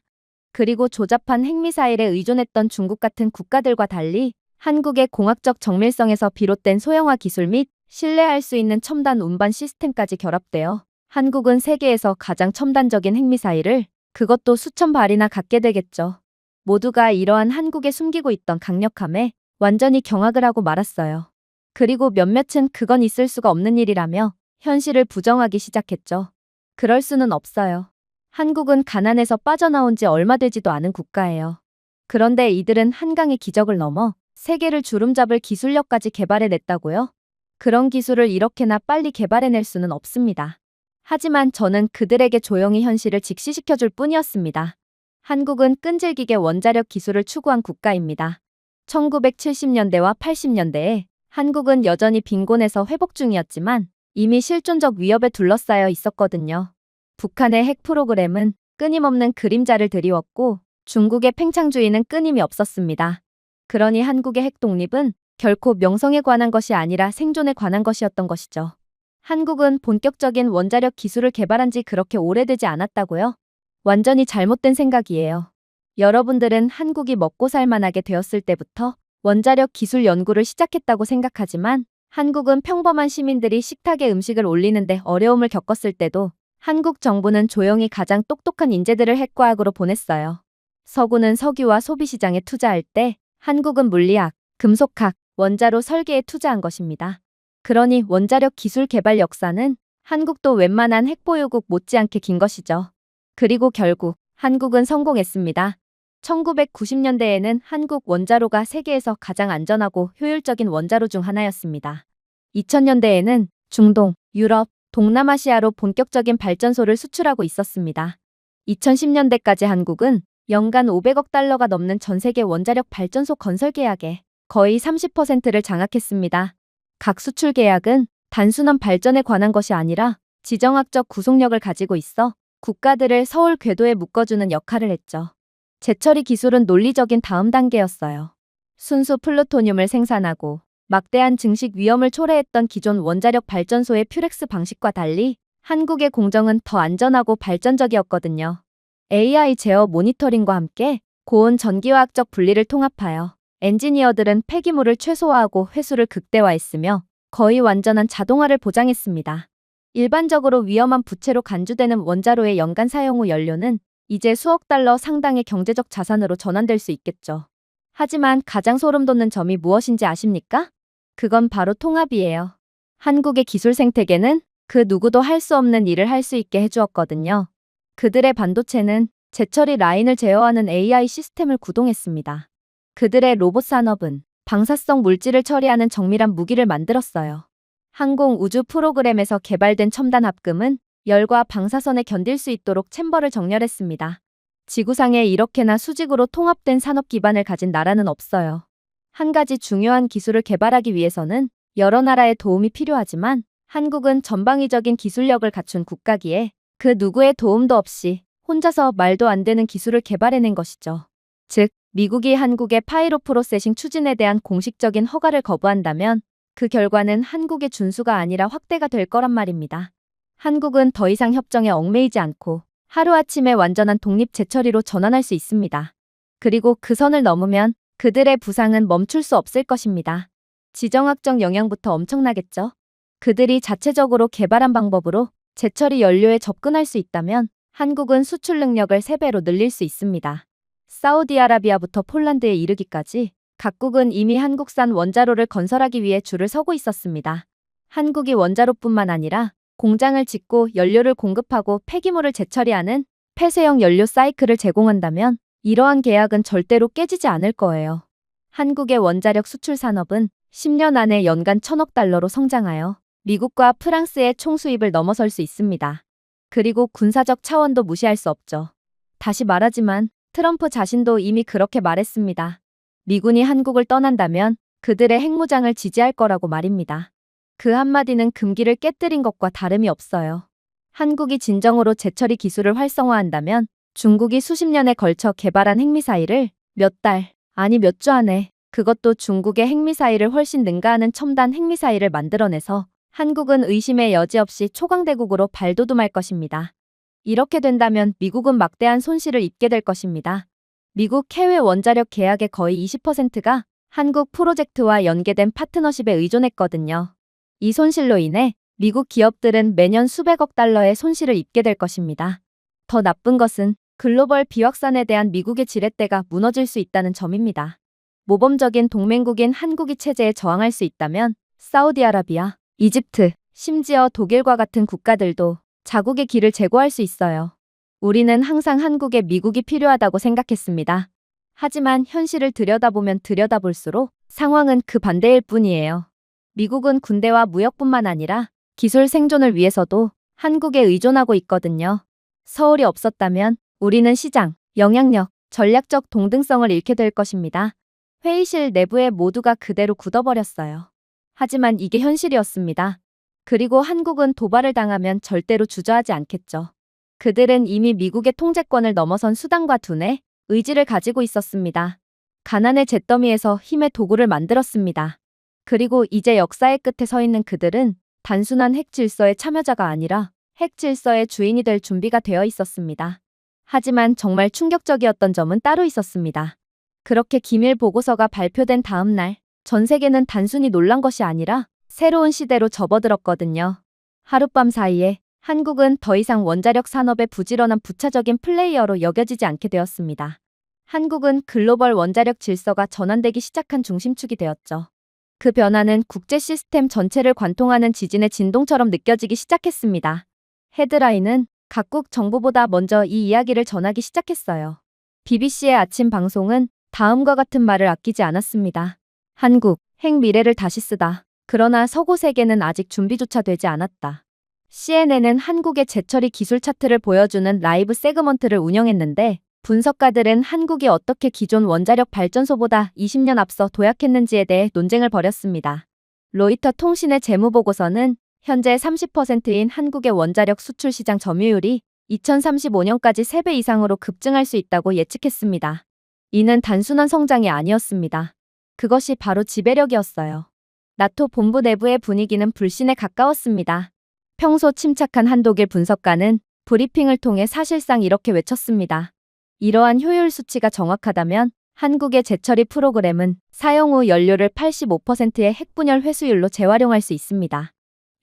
그리고 조잡한 핵미사일에 의존했던 중국 같은 국가들과 달리 한국의 공학적 정밀성에서 비롯된 소형화 기술 및 신뢰할 수 있는 첨단 운반 시스템까지 결합되어 한국은 세계에서 가장 첨단적인 핵미사일을 그것도 수천 발이나 갖게 되겠죠. 모두가 이러한 한국에 숨기고 있던 강력함에 완전히 경악을 하고 말았어요. 그리고 몇몇은 그건 있을 수가 없는 일이라며 현실을 부정하기 시작했죠. 그럴 수는 없어요. 한국은 가난에서 빠져나온 지 얼마 되지도 않은 국가예요. 그런데 이들은 한강의 기적을 넘어 세계를 주름잡을 기술력까지 개발해냈다고요? 그런 기술을 이렇게나 빨리 개발해낼 수는 없습니다. 하지만 저는 그들에게 조용히 현실을 직시시켜줄 뿐이었습니다. 한국은 끈질기게 원자력 기술을 추구한 국가입니다. 1970년대와 80년대에 한국은 여전히 빈곤에서 회복 중이었지만 이미 실존적 위협에 둘러싸여 있었거든요. 북한의 핵 프로그램은 끊임없는 그림자를 드리웠고 중국의 팽창주의는 끊임이 없었습니다. 그러니 한국의 핵 독립은 결코 명성에 관한 것이 아니라 생존에 관한 것이었던 것이죠. 한국은 본격적인 원자력 기술을 개발한 지 그렇게 오래되지 않았다고요? 완전히 잘못된 생각이에요. 여러분들은 한국이 먹고 살만하게 되었을 때부터 원자력 기술 연구를 시작했다고 생각하지만 한국은 평범한 시민들이 식탁에 음식을 올리는데 어려움을 겪었을 때도 한국 정부는 조용히 가장 똑똑한 인재들을 핵과학으로 보냈어요. 서구는 석유와 소비시장에 투자할 때 한국은 물리학, 금속학, 원자로 설계에 투자한 것입니다. 그러니 원자력 기술 개발 역사는 한국도 웬만한 핵보유국 못지않게 긴 것이죠. 그리고 결국 한국은 성공했습니다. 1990년대에는 한국 원자로가 세계에서 가장 안전하고 효율적인 원자로 중 하나였습니다. 2000년대에는 중동, 유럽, 동남아시아로 본격적인 발전소를 수출하고 있었습니다. 2010년대까지 한국은 연간 500억 달러가 넘는 전 세계 원자력 발전소 건설 계약의 거의 30%를 장악했습니다. 각 수출 계약은 단순한 발전에 관한 것이 아니라 지정학적 구속력을 가지고 있어 국가들을 서울 궤도에 묶어주는 역할을 했죠. 재처리 기술은 논리적인 다음 단계였어요. 순수 플루토늄을 생산하고 막대한 증식 위험을 초래했던 기존 원자력 발전소의 퓨렉스 방식과 달리 한국의 공정은 더 안전하고 발전적이었거든요. AI 제어 모니터링과 함께 고온 전기화학적 분리를 통합하여 엔지니어들은 폐기물을 최소화하고 회수를 극대화했으며 거의 완전한 자동화를 보장했습니다. 일반적으로 위험한 부채로 간주되는 원자로의 연간 사용 후 연료는 이제 수억 달러 상당의 경제적 자산으로 전환될 수 있겠죠. 하지만 가장 소름 돋는 점이 무엇인지 아십니까? 그건 바로 통합이에요. 한국의 기술 생태계는 그 누구도 할 수 없는 일을 할 수 있게 해주었거든요. 그들의 반도체는 재처리 라인을 제어하는 AI 시스템을 구동했습니다. 그들의 로봇 산업은 방사성 물질을 처리하는 정밀한 무기를 만들었어요. 항공 우주 프로그램에서 개발된 첨단 합금은 열과 방사선에 견딜 수 있도록 챔버를 정렬했습니다. 지구상에 이렇게나 수직으로 통합된 산업 기반을 가진 나라는 없어요. 한 가지 중요한 기술을 개발하기 위해서는 여러 나라의 도움이 필요하지만 한국은 전방위적인 기술력을 갖춘 국가기에 그 누구의 도움도 없이 혼자서 말도 안 되는 기술을 개발해낸 것이죠. 즉, 미국이 한국의 파이로 프로세싱 추진에 대한 공식적인 허가를 거부한다면 그 결과는 한국의 준수가 아니라 확대가 될 거란 말입니다. 한국은 더 이상 협정에 얽매이지 않고 하루아침에 완전한 독립 재처리로 전환할 수 있습니다. 그리고 그 선을 넘으면 그들의 부상은 멈출 수 없을 것입니다. 지정학적 영향부터 엄청나겠죠. 그들이 자체적으로 개발한 방법으로 재처리 연료에 접근할 수 있다면 한국은 수출 능력을 3배로 늘릴 수 있습니다. 사우디아라비아부터 폴란드에 이르기까지 각국은 이미 한국산 원자로를 건설하기 위해 줄을 서고 있었습니다. 한국이 원자로뿐만 아니라 공장을 짓고 연료를 공급하고 폐기물을 재처리하는 폐쇄형 연료 사이클을 제공한다면 이러한 계약은 절대로 깨지지 않을 거예요. 한국의 원자력 수출 산업은 10년 안에 연간 1,000억 달러로 성장하여 미국과 프랑스의 총수입을 넘어설 수 있습니다. 그리고 군사적 차원도 무시할 수 없죠. 다시 말하지만 트럼프 자신도 이미 그렇게 말했습니다. 미군이 한국을 떠난다면 그들의 핵무장을 지지할 거라고 말입니다. 그 한마디는 금기를 깨뜨린 것과 다름이 없어요. 한국이 진정으로 재처리 기술을 활성화한다면 중국이 수십 년에 걸쳐 개발한 핵미사일을 몇 달, 아니 몇 주 안에 그것도 중국의 핵미사일을 훨씬 능가하는 첨단 핵미사일을 만들어내서 한국은 의심의 여지 없이 초강대국으로 발돋움할 것입니다. 이렇게 된다면 미국은 막대한 손실을 입게 될 것입니다. 미국 해외 원자력 계약의 거의 20%가 한국 프로젝트와 연계된 파트너십에 의존했거든요. 이 손실로 인해 미국 기업들은 매년 수백억 달러의 손실을 입게 될 것입니다. 더 나쁜 것은 글로벌 비확산에 대한 미국의 지렛대가 무너질 수 있다는 점입니다. 모범적인 동맹국인 한국이 체제에 저항할 수 있다면 사우디아라비아, 이집트, 심지어 독일과 같은 국가들도 자국의 길을 제고할 수 있어요. 우리는 항상 한국에 미국이 필요하다고 생각했습니다. 하지만 현실을 들여다보면 들여다볼수록 상황은 그 반대일 뿐이에요. 미국은 군대와 무역뿐만 아니라 기술 생존을 위해서도 한국에 의존하고 있거든요. 서울이 없었다면 우리는 시장, 영향력, 전략적 동등성을 잃게 될 것입니다. 회의실 내부에 모두가 그대로 굳어버렸어요. 하지만 이게 현실이었습니다. 그리고 한국은 도발을 당하면 절대로 주저하지 않겠죠. 그들은 이미 미국의 통제권을 넘어선 수단과 두뇌, 의지를 가지고 있었습니다. 가난의 잿더미에서 힘의 도구를 만들었습니다. 그리고 이제 역사의 끝에 서 있는 그들은 단순한 핵 질서의 참여자가 아니라 핵 질서의 주인이 될 준비가 되어 있었습니다. 하지만 정말 충격적이었던 점은 따로 있었습니다. 그렇게 기밀 보고서가 발표된 다음 날, 전 세계는 단순히 놀란 것이 아니라 새로운 시대로 접어들었거든요. 하룻밤 사이에 한국은 더 이상 원자력 산업의 부지런한 부차적인 플레이어로 여겨지지 않게 되었습니다. 한국은 글로벌 원자력 질서가 전환되기 시작한 중심축이 되었죠. 그 변화는 국제 시스템 전체를 관통하는 지진의 진동처럼 느껴지기 시작했습니다. 헤드라인은 각국 정부보다 먼저 이 이야기를 전하기 시작했어요. BBC의 아침 방송은 다음과 같은 말을 아끼지 않았습니다. 한국, 핵 미래를 다시 쓰다. 그러나 서구 세계는 아직 준비조차 되지 않았다. CNN은 한국의 재처리 기술 차트를 보여주는 라이브 세그먼트를 운영했는데 분석가들은 한국이 어떻게 기존 원자력 발전소보다 20년 앞서 도약했는지에 대해 논쟁을 벌였습니다. 로이터 통신의 재무보고서는 현재 30%인 한국의 원자력 수출 시장 점유율이 2035년까지 3배 이상으로 급증할 수 있다고 예측했습니다. 이는 단순한 성장이 아니었습니다. 그것이 바로 지배력이었어요. 나토 본부 내부의 분위기는 불신에 가까웠습니다. 평소 침착한 한독일 분석가는 브리핑을 통해 사실상 이렇게 외쳤습니다. 이러한 효율 수치가 정확하다면 한국의 재처리 프로그램은 사용 후 연료를 85%의 핵분열 회수율로 재활용할 수 있습니다.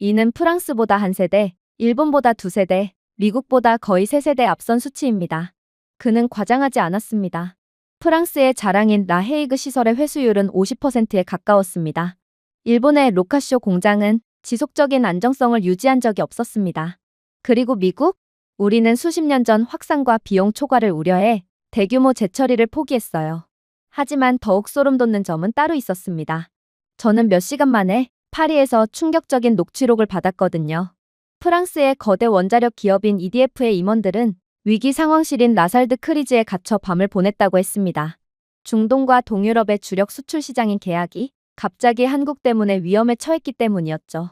이는 프랑스보다 한 세대, 일본보다 두 세대, 미국보다 거의 세 세대 앞선 수치입니다. 그는 과장하지 않았습니다. 프랑스의 자랑인 라헤이그 시설의 회수율은 50%에 가까웠습니다. 일본의 로카쇼 공장은 지속적인 안정성을 유지한 적이 없었습니다. 그리고 미국? 우리는 수십 년 전 확산과 비용 초과를 우려해 대규모 재처리를 포기했어요. 하지만 더욱 소름 돋는 점은 따로 있었습니다. 저는 몇 시간 만에 파리에서 충격적인 녹취록을 받았거든요. 프랑스의 거대 원자력 기업인 EDF의 임원들은 위기 상황실인 라살드 크리즈에 갇혀 밤을 보냈다고 했습니다. 중동과 동유럽의 주력 수출 시장인 계약이 갑자기 한국 때문에 위험에 처했기 때문이었죠.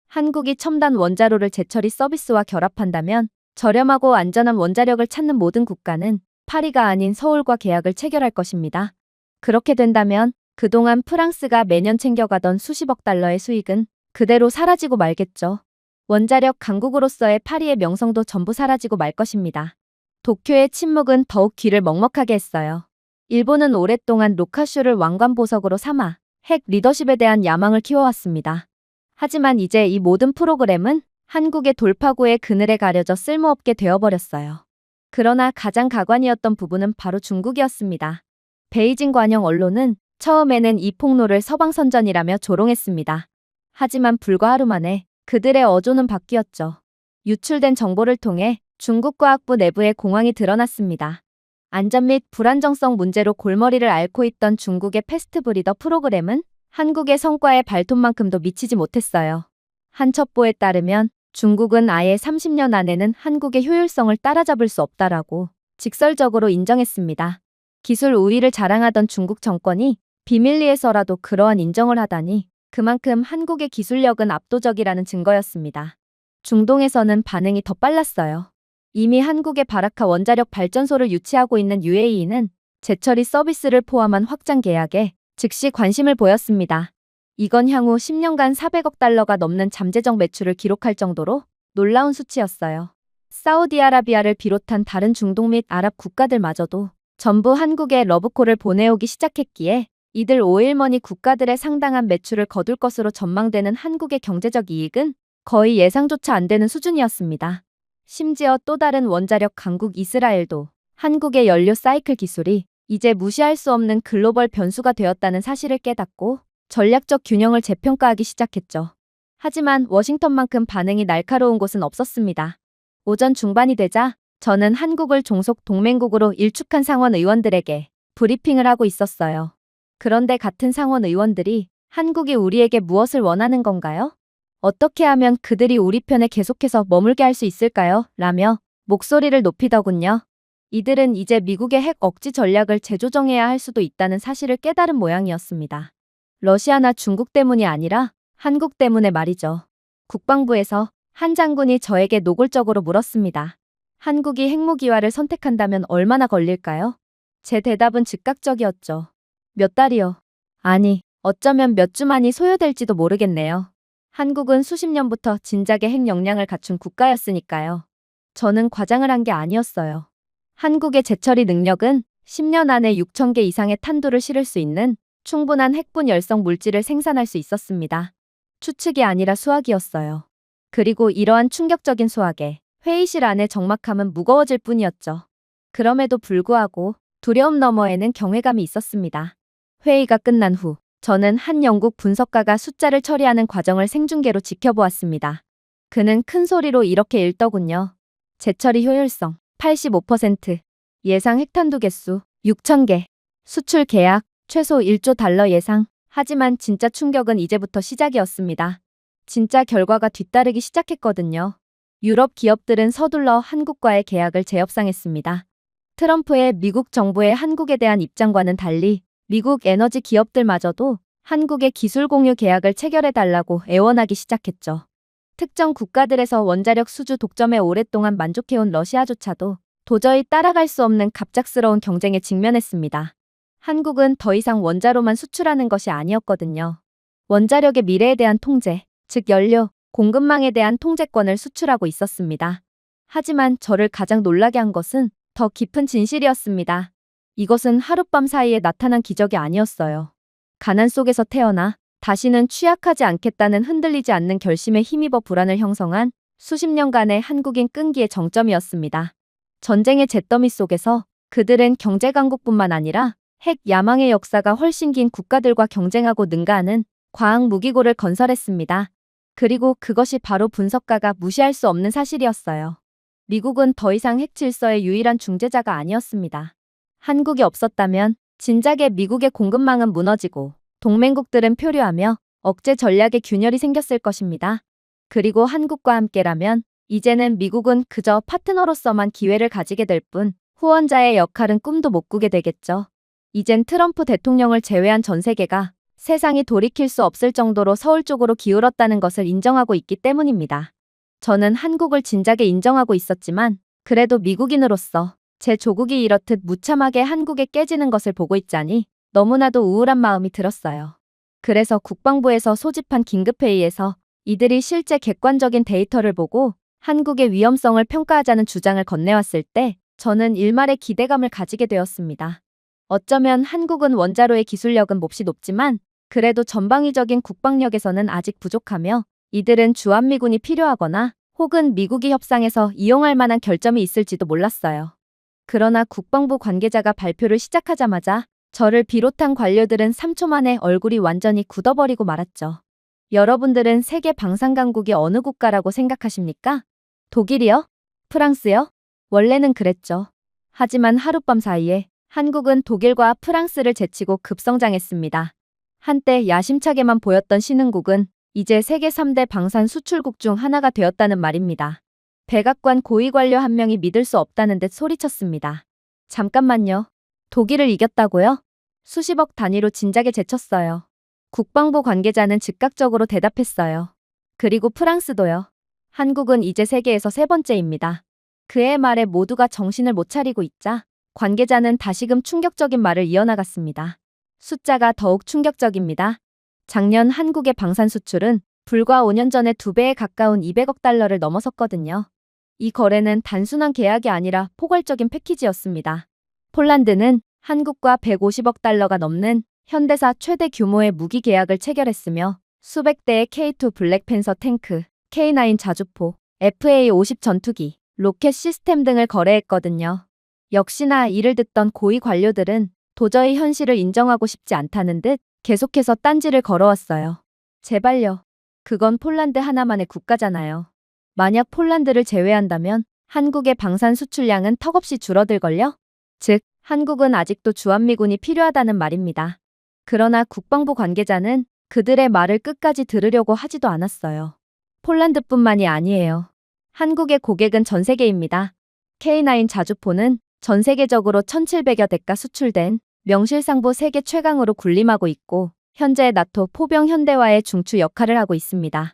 한국이 첨단 원자로를 재처리 서비스와 결합한다면 저렴하고 안전한 원자력을 찾는 모든 국가는 파리가 아닌 서울과 계약을 체결할 것입니다. 그렇게 된다면 그동안 프랑스가 매년 챙겨가던 수십억 달러의 수익은 그대로 사라지고 말겠죠. 원자력 강국으로서의 파리의 명성도 전부 사라지고 말 것입니다. 도쿄의 침묵은 더욱 귀를 먹먹하게 했어요. 일본은 오랫동안 로카쇼를 왕관 보석으로 삼아 핵 리더십에 대한 야망을 키워왔습니다. 하지만 이제 이 모든 프로그램은 한국의 돌파구의 그늘에 가려져 쓸모없게 되어버렸어요. 그러나 가장 가관이었던 부분은 바로 중국이었습니다. 베이징 관영 언론은 처음에는 이 폭로를 서방선전이라며 조롱했습니다. 하지만 불과 하루 만에 그들의 어조는 바뀌었죠. 유출된 정보를 통해 중국 과학부 내부의 공황이 드러났습니다. 안전 및 불안정성 문제로 골머리를 앓고 있던 중국의 패스트 브리더 프로그램은 한국의 성과에 발톱만큼도 미치지 못했어요. 한 첩보에 따르면 중국은 아예 30년 안에는 한국의 효율성을 따라잡을 수 없다라고 직설적으로 인정했습니다. 기술 우위를 자랑하던 중국 정권이 비밀리에서라도 그러한 인정을 하다니 그만큼 한국의 기술력은 압도적이라는 증거였습니다. 중동에서는 반응이 더 빨랐어요. 이미 한국의 바라카 원자력 발전소를 유치하고 있는 UAE는 재처리 서비스를 포함한 확장 계약에 즉시 관심을 보였습니다. 이건 향후 10년간 400억 달러가 넘는 잠재적 매출을 기록할 정도로 놀라운 수치였어요. 사우디아라비아를 비롯한 다른 중동 및 아랍 국가들마저도 전부 한국에 러브콜을 보내오기 시작했기에 이들 오일머니 국가들의 상당한 매출을 거둘 것으로 전망되는 한국의 경제적 이익은 거의 예상조차 안 되는 수준이었습니다. 심지어 또 다른 원자력 강국 이스라엘도 한국의 연료 사이클 기술이 이제 무시할 수 없는 글로벌 변수가 되었다는 사실을 깨닫고 전략적 균형을 재평가하기 시작했죠. 하지만 워싱턴만큼 반응이 날카로운 곳은 없었습니다. 오전 중반이 되자 저는 한국을 종속 동맹국으로 일축한 상원 의원들에게 브리핑을 하고 있었어요. 그런데 같은 상원 의원들이 한국이 우리에게 무엇을 원하는 건가요? 어떻게 하면 그들이 우리 편에 계속해서 머물게 할 수 있을까요? 라며 목소리를 높이더군요. 이들은 이제 미국의 핵 억지 전략을 재조정해야 할 수도 있다는 사실을 깨달은 모양이었습니다. 러시아나 중국 때문이 아니라 한국 때문에 말이죠. 국방부에서 한 장군이 저에게 노골적으로 물었습니다. 한국이 핵무기화를 선택한다면 얼마나 걸릴까요? 제 대답은 즉각적이었죠. 몇 달이요. 아니, 어쩌면 몇 주만이 소요될지도 모르겠네요. 한국은 수십 년부터 진작에 핵 역량을 갖춘 국가였으니까요. 저는 과장을 한 게 아니었어요. 한국의 재처리 능력은 10년 안에 6,000개 이상의 탄두를 실을 수 있는 충분한 핵분 열성 물질을 생산할 수 있었습니다. 추측이 아니라 수학이었어요. 그리고 이러한 충격적인 수학에 회의실 안의 적막함은 무거워질 뿐이었죠. 그럼에도 불구하고 두려움 너머에는 경외감이 있었습니다. 회의가 끝난 후 저는 한 영국 분석가가 숫자를 처리하는 과정을 생중계로 지켜보았습니다. 그는 큰 소리로 이렇게 읽더군요. 재처리 효율성 85%, 예상 핵탄두 개수 6,000개, 수출 계약 최소 1조 달러 예상. 하지만 진짜 충격은 이제부터 시작이었습니다. 진짜 결과가 뒤따르기 시작했거든요. 유럽 기업들은 서둘러 한국과의 계약을 재협상했습니다. 트럼프의 미국 정부의 한국에 대한 입장과는 달리 미국 에너지 기업들마저도 한국의 기술 공유 계약을 체결해달라고 애원하기 시작했죠. 특정 국가들에서 원자력 수주 독점에 오랫동안 만족해온 러시아조차도 도저히 따라갈 수 없는 갑작스러운 경쟁에 직면했습니다. 한국은 더 이상 원자로만 수출하는 것이 아니었거든요. 원자력의 미래에 대한 통제, 즉 연료, 공급망에 대한 통제권을 수출하고 있었습니다. 하지만 저를 가장 놀라게 한 것은 더 깊은 진실이었습니다. 이것은 하룻밤 사이에 나타난 기적이 아니었어요. 가난 속에서 태어나 다시는 취약하지 않겠다는 흔들리지 않는 결심에 힘입어 불안을 형성한 수십 년간의 한국인 끈기의 정점이었습니다. 전쟁의 잿더미 속에서 그들은 경제 강국뿐만 아니라 핵 야망의 역사가 훨씬 긴 국가들과 경쟁하고 능가하는 과학 무기고를 건설했습니다. 그리고 그것이 바로 분석가가 무시할 수 없는 사실이었어요. 미국은 더 이상 핵 질서의 유일한 중재자가 아니었습니다. 한국이 없었다면 진작에 미국의 공급망은 무너지고 동맹국들은 표류하며 억제 전략의 균열이 생겼을 것입니다. 그리고 한국과 함께라면 이제는 미국은 그저 파트너로서만 기회를 가지게 될 뿐 후원자의 역할은 꿈도 못 꾸게 되겠죠. 이젠 트럼프 대통령을 제외한 전 세계가 세상이 돌이킬 수 없을 정도로 서울 쪽으로 기울었다는 것을 인정하고 있기 때문입니다. 저는 한국을 진작에 인정하고 있었지만 그래도 미국인으로서 제 조국이 이렇듯 무참하게 한국에 깨지는 것을 보고 있자니 너무나도 우울한 마음이 들었어요. 그래서 국방부에서 소집한 긴급회의에서 이들이 실제 객관적인 데이터를 보고 한국의 위험성을 평가하자는 주장을 건네왔을 때 저는 일말의 기대감을 가지게 되었습니다. 어쩌면 한국은 원자로의 기술력은 몹시 높지만 그래도 전방위적인 국방력에서는 아직 부족하며 이들은 주한미군이 필요하거나 혹은 미국이 협상에서 이용할 만한 결점이 있을지도 몰랐어요. 그러나 국방부 관계자가 발표를 시작하자마자 저를 비롯한 관료들은 3초 만에 얼굴이 완전히 굳어버리고 말았죠. 여러분들은 세계 방산강국이 어느 국가라고 생각하십니까? 독일이요? 프랑스요? 원래는 그랬죠. 하지만 하룻밤 사이에 한국은 독일과 프랑스를 제치고 급성장했습니다. 한때 야심차게만 보였던 신흥국은 이제 세계 3대 방산 수출국 중 하나가 되었다는 말입니다. 백악관 고위 관료 한 명이 믿을 수 없다는 듯 소리쳤습니다. 잠깐만요. 독일을 이겼다고요? 수십억 단위로 진작에 제쳤어요. 국방부 관계자는 즉각적으로 대답했어요. 그리고 프랑스도요. 한국은 이제 세계에서 세 번째입니다. 그의 말에 모두가 정신을 못 차리고 있자 관계자는 다시금 충격적인 말을 이어나갔습니다. 숫자가 더욱 충격적입니다. 작년 한국의 방산 수출은 불과 5년 전에 2배에 가까운 200억 달러를 넘어섰거든요. 이 거래는 단순한 계약이 아니라 포괄적인 패키지였습니다. 폴란드는 한국과 150억 달러가 넘는 현대사 최대 규모의 무기 계약을 체결했으며 수백 대의 K2 블랙팬서 탱크, K9 자주포, FA50 전투기, 로켓 시스템 등을 거래했거든요. 역시나 이를 듣던 고위 관료들은 도저히 현실을 인정하고 싶지 않다는 듯 계속해서 딴지를 걸어왔어요. 제발요. 그건 폴란드 하나만의 국가잖아요. 만약 폴란드를 제외한다면 한국의 방산 수출량은 턱없이 줄어들걸요? 즉, 한국은 아직도 주한미군이 필요하다는 말입니다. 그러나 국방부 관계자는 그들의 말을 끝까지 들으려고 하지도 않았어요. 폴란드뿐만이 아니에요. 한국의 고객은 전 세계입니다. K9 자주포는 전 세계적으로 1700여 대가 수출된 명실상부 세계 최강으로 군림하고 있고 현재 나토 포병 현대화의 중추 역할을 하고 있습니다.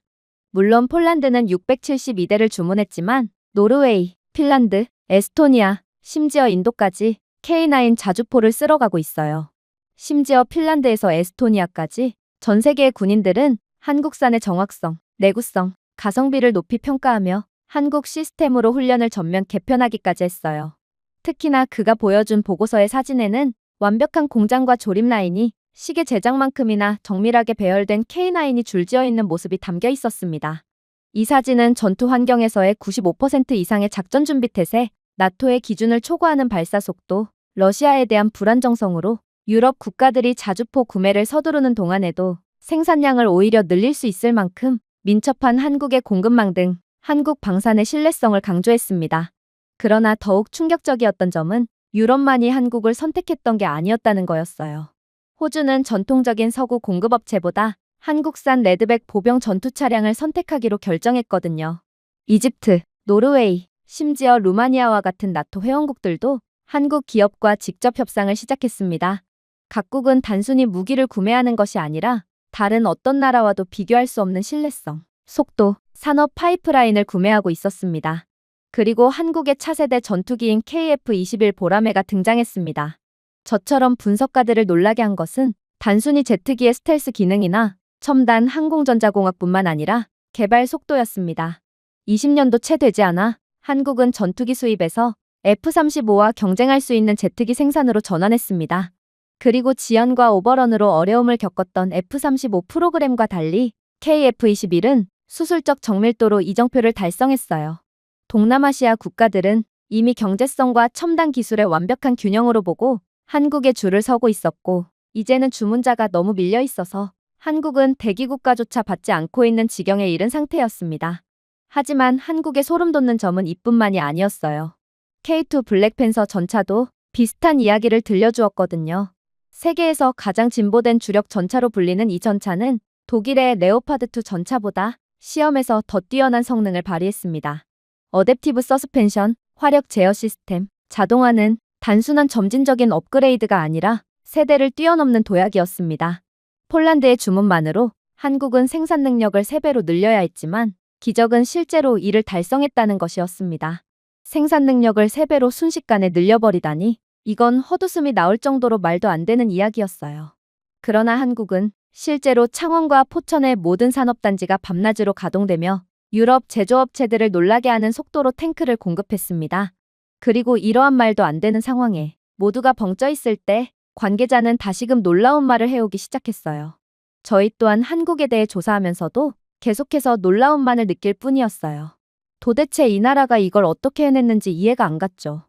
물론 폴란드는 672대를 주문했지만 노르웨이, 핀란드, 에스토니아, 심지어 인도까지 K9 자주포를 쓸어가고 있어요. 심지어 핀란드에서 에스토니아까지 전 세계의 군인들은 한국산의 정확성, 내구성, 가성비를 높이 평가하며 한국 시스템으로 훈련을 전면 개편하기까지 했어요. 특히나 그가 보여준 보고서의 사진에는 완벽한 공장과 조립 라인이 시계 제작만큼이나 정밀하게 배열된 K9이 줄지어 있는 모습이 담겨 있었습니다. 이 사진은 전투 환경에서의 95% 이상의 작전 준비 태세, 나토의 기준을 초과하는 발사 속도, 러시아에 대한 불안정성으로 유럽 국가들이 자주포 구매를 서두르는 동안에도 생산량을 오히려 늘릴 수 있을 만큼 민첩한 한국의 공급망 등 한국 방산의 신뢰성을 강조했습니다. 그러나 더욱 충격적이었던 점은 유럽만이 한국을 선택했던 게 아니었다는 거였어요. 호주는 전통적인 서구 공급업체보다 한국산 레드백 보병 전투 차량을 선택하기로 결정했거든요. 이집트, 노르웨이, 심지어 루마니아와 같은 나토 회원국들도 한국 기업과 직접 협상을 시작했습니다. 각국은 단순히 무기를 구매하는 것이 아니라 다른 어떤 나라와도 비교할 수 없는 신뢰성, 속도, 산업 파이프라인을 구매하고 있었습니다. 그리고 한국의 차세대 전투기인 KF-21 보라매가 등장했습니다. 저처럼 분석가들을 놀라게 한 것은 단순히 제트기의 스텔스 기능이나 첨단 항공전자공학뿐만 아니라 개발 속도였습니다. 20년도 채 되지 않아 한국은 전투기 수입에서 F-35와 경쟁할 수 있는 제트기 생산으로 전환했습니다. 그리고 지연과 오버런으로 어려움을 겪었던 F-35 프로그램과 달리 KF-21은 수술적 정밀도로 이정표를 달성했어요. 동남아시아 국가들은 이미 경제성과 첨단 기술의 완벽한 균형으로 보고 한국에 줄을 서고 있었고 이제는 주문자가 너무 밀려 있어서 한국은 대기국가조차 받지 않고 있는 지경에 이른 상태였습니다. 하지만 한국의 소름 돋는 점은 이뿐만이 아니었어요. K2 블랙팬서 전차도 비슷한 이야기를 들려주었거든요. 세계에서 가장 진보된 주력 전차로 불리는 이 전차는 독일의 레오파드2 전차보다 시험에서 더 뛰어난 성능을 발휘했습니다. 어댑티브 서스펜션, 화력 제어 시스템, 자동화는 단순한 점진적인 업그레이드가 아니라 세대를 뛰어넘는 도약이었습니다. 폴란드의 주문만으로 한국은 생산 능력을 3배로 늘려야 했지만 기적은 실제로 이를 달성했다는 것이었습니다. 생산 능력을 3배로 순식간에 늘려버리다니 이건 헛웃음이 나올 정도로 말도 안 되는 이야기였어요. 그러나 한국은 실제로 창원과 포천의 모든 산업단지가 밤낮으로 가동되며 유럽 제조업체들을 놀라게 하는 속도로 탱크를 공급했습니다. 그리고 이러한 말도 안 되는 상황에 모두가 벙쪄 있을 때 관계자는 다시금 놀라운 말을 해오기 시작했어요. 저희 또한 한국에 대해 조사하면서도 계속해서 놀라움만을 느낄 뿐이었어요. 도대체 이 나라가 이걸 어떻게 해냈는지 이해가 안 갔죠.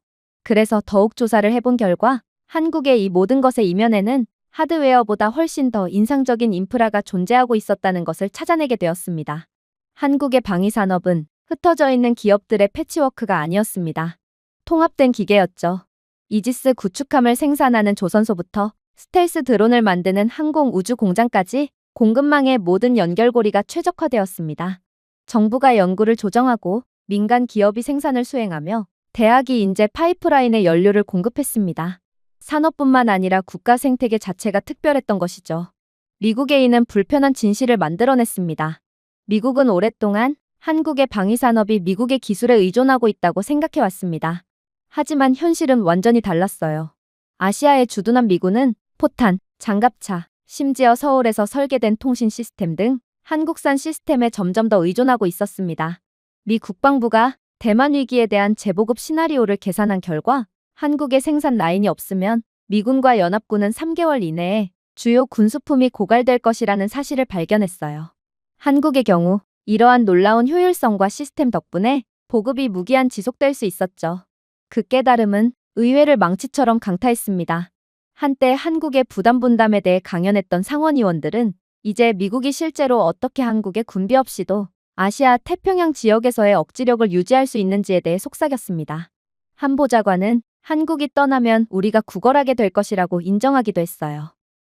그래서 더욱 조사를 해본 결과 한국의 이 모든 것의 이면에는 하드웨어보다 훨씬 더 인상적인 인프라가 존재하고 있었다는 것을 찾아내게 되었습니다. 한국의 방위산업은 흩어져 있는 기업들의 패치워크가 아니었습니다. 통합된 기계였죠. 이지스 구축함을 생산하는 조선소부터 스텔스 드론을 만드는 항공우주 공장까지 공급망의 모든 연결고리가 최적화되었습니다. 정부가 연구를 조정하고 민간 기업이 생산을 수행하며 대학이 인재 파이프라인에 연료를 공급했습니다. 산업뿐만 아니라 국가 생태계 자체가 특별했던 것이죠. 미국에 있는 불편한 진실을 만들어냈습니다. 미국은 오랫동안 한국의 방위산업이 미국의 기술에 의존하고 있다고 생각해왔습니다. 하지만 현실은 완전히 달랐어요. 아시아에 주둔한 미군은 포탄, 장갑차, 심지어 서울에서 설계된 통신 시스템 등 한국산 시스템에 점점 더 의존하고 있었습니다. 미 국방부가 대만 위기에 대한 재보급 시나리오를 계산한 결과 한국의 생산 라인이 없으면 미군과 연합군은 3개월 이내에 주요 군수품이 고갈될 것이라는 사실을 발견했어요. 한국의 경우 이러한 놀라운 효율성과 시스템 덕분에 보급이 무기한 지속될 수 있었죠. 그 깨달음은 의회를 망치처럼 강타했습니다. 한때 한국의 부담분담에 대해 강연했던 상원의원들은 이제 미국이 실제로 어떻게 한국의 군비 없이도 아시아 태평양 지역에서의 억지력을 유지할 수 있는지에 대해 속삭였습니다. 한 보좌관은 한국이 떠나면 우리가 구걸하게 될 것이라고 인정하기도 했어요.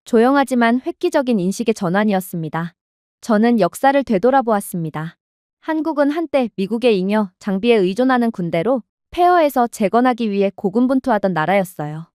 조용하지만 획기적인 인식의 전환이었습니다. 저는 역사를 되돌아보았습니다. 한국은 한때 미국의 잉여 장비에 의존하는 군대로 폐허에서 재건하기 위해 고군분투하던 나라였어요.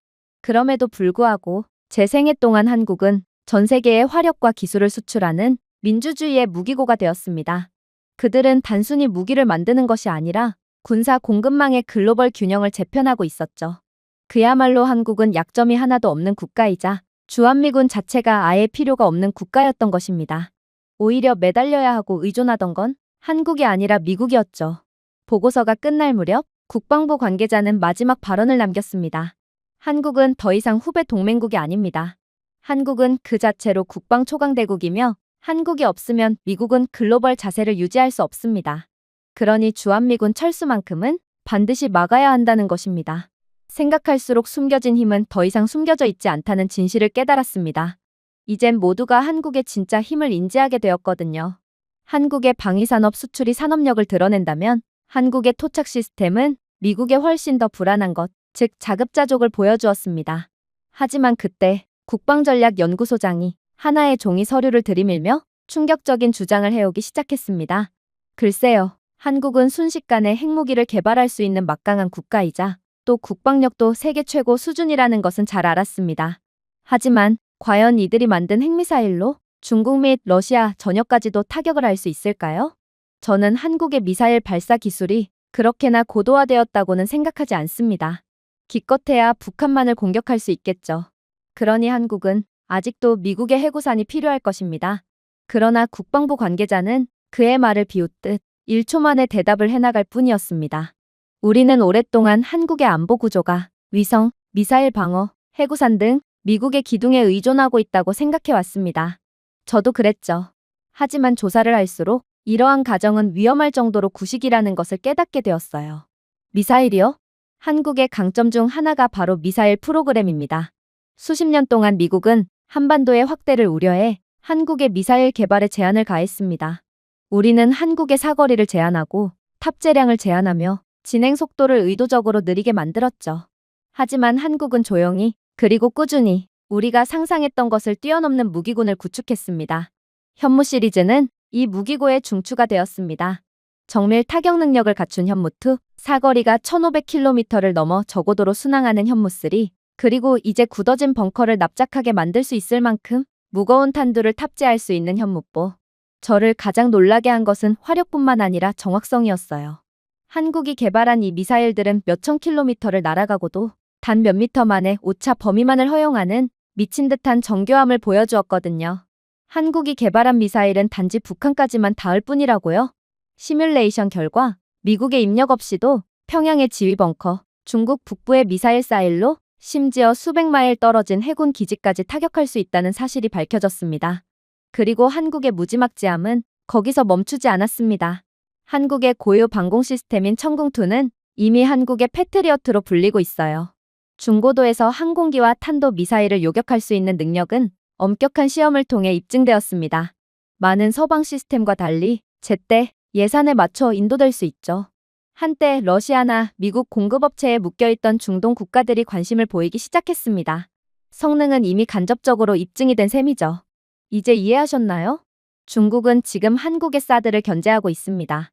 그럼에도 불구하고 제 생애 동안 한국은 전 세계에 화력과 기술을 수출하는 민주주의의 무기고가 되었습니다. 그들은 단순히 무기를 만드는 것이 아니라 군사 공급망의 글로벌 균형을 재편하고 있었죠. 그야말로 한국은 약점이 하나도 없는 국가이자 주한미군 자체가 아예 필요가 없는 국가였던 것입니다. 오히려 매달려야 하고 의존하던 건 한국이 아니라 미국이었죠. 보고서가 끝날 무렵 국방부 관계자는 마지막 발언을 남겼습니다. 한국은 더 이상 후배 동맹국이 아닙니다. 한국은 그 자체로 국방 초강대국이며 한국이 없으면 미국은 글로벌 자세를 유지할 수 없습니다. 그러니 주한미군 철수만큼은 반드시 막아야 한다는 것입니다. 생각할수록 숨겨진 힘은 더 이상 숨겨져 있지 않다는 진실을 깨달았습니다. 이젠 모두가 한국의 진짜 힘을 인지하게 되었거든요. 한국의 방위산업 수출이 산업력을 드러낸다면 한국의 토착 시스템은 미국에 훨씬 더 불안한 것, 즉 자급자족을 보여주었습니다. 하지만 그때 국방전략연구소장이 하나의 종이 서류를 들이밀며 충격적인 주장을 해오기 시작했습니다. 글쎄요, 한국은 순식간에 핵무기를 개발할 수 있는 막강한 국가이자 또 국방력도 세계 최고 수준이라는 것은 잘 알았습니다. 하지만 과연 이들이 만든 핵미사일로 중국 및 러시아 전역까지도 타격을 할 수 있을까요? 저는 한국의 미사일 발사 기술이 그렇게나 고도화되었다고는 생각하지 않습니다. 기껏해야 북한만을 공격할 수 있겠죠. 그러니 한국은 아직도 미국의 해구산이 필요할 것입니다. 그러나 국방부 관계자는 그의 말을 비웃듯 1초 만에 대답을 해나갈 뿐이었습니다. 우리는 오랫동안 한국의 안보 구조가 위성, 미사일 방어, 해구산 등 미국의 기둥에 의존하고 있다고 생각해 왔습니다. 저도 그랬죠. 하지만 조사를 할수록 이러한 가정은 위험할 정도로 구식이라는 것을 깨닫게 되었어요. 미사일이요? 한국의 강점 중 하나가 바로 미사일 프로그램입니다. 수십 년 동안 미국은 한반도의 확대를 우려해 한국의 미사일 개발에 제한을 가했습니다. 우리는 한국의 사거리를 제한하고 탑재량을 제한하며 진행 속도를 의도적으로 느리게 만들었죠. 하지만 한국은 조용히 그리고 꾸준히 우리가 상상했던 것을 뛰어넘는 무기군을 구축했습니다. 현무 시리즈는 이 무기고의 중추가 되었습니다. 정밀 타격 능력을 갖춘 현무2, 사거리가 1500km를 넘어 저고도로 순항하는 현무3, 그리고 이제 굳어진 벙커를 납작하게 만들 수 있을 만큼 무거운 탄두를 탑재할 수 있는 현무4. 저를 가장 놀라게 한 것은 화력뿐만 아니라 정확성이었어요. 한국이 개발한 이 미사일들은 몇천 킬로미터를 날아가고도 단 몇 미터 만에 오차 범위만을 허용하는 미친 듯한 정교함을 보여주었거든요. 한국이 개발한 미사일은 단지 북한까지만 닿을 뿐이라고요? 시뮬레이션 결과 미국의 입력 없이도 평양의 지휘 벙커, 중국 북부의 미사일 사일로 심지어 수백 마일 떨어진 해군 기지까지 타격할 수 있다는 사실이 밝혀졌습니다. 그리고 한국의 무지막지함은 거기서 멈추지 않았습니다. 한국의 고유 방공 시스템인 천궁2는 이미 한국의 패트리어트로 불리고 있어요. 중고도에서 항공기와 탄도 미사일을 요격할 수 있는 능력은 엄격한 시험을 통해 입증되었습니다. 많은 서방 시스템과 달리 제때 예산에 맞춰 인도될 수 있죠. 한때 러시아나 미국 공급업체에 묶여있던 중동 국가들이 관심을 보이기 시작했습니다. 성능은 이미 간접적으로 입증이 된 셈이죠. 이제 이해하셨나요? 중국은 지금 한국의 사드를 견제하고 있습니다.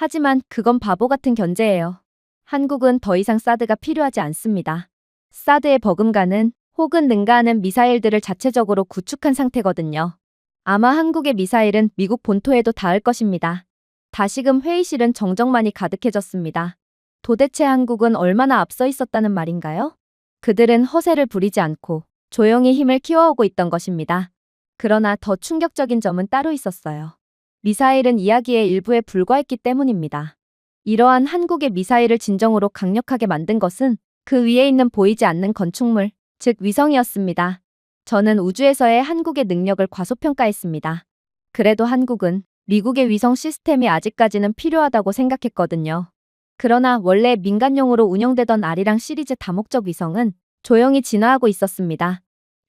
하지만 그건 바보 같은 견제예요. 한국은 더 이상 사드가 필요하지 않습니다. 사드의 버금가는 혹은 능가하는 미사일들을 자체적으로 구축한 상태거든요. 아마 한국의 미사일은 미국 본토에도 닿을 것입니다. 다시금 회의실은 정적만이 가득해졌습니다. 도대체 한국은 얼마나 앞서 있었다는 말인가요? 그들은 허세를 부리지 않고 조용히 힘을 키워오고 있던 것입니다. 그러나 더 충격적인 점은 따로 있었어요. 미사일은 이야기의 일부에 불과했기 때문입니다. 이러한 한국의 미사일을 진정으로 강력하게 만든 것은 그 위에 있는 보이지 않는 건축물, 즉 위성이었습니다. 저는 우주에서의 한국의 능력을 과소평가했습니다. 그래도 한국은 미국의 위성 시스템이 아직까지는 필요하다고 생각했거든요. 그러나 원래 민간용으로 운영되던 아리랑 시리즈 다목적 위성은 조용히 진화하고 있었습니다.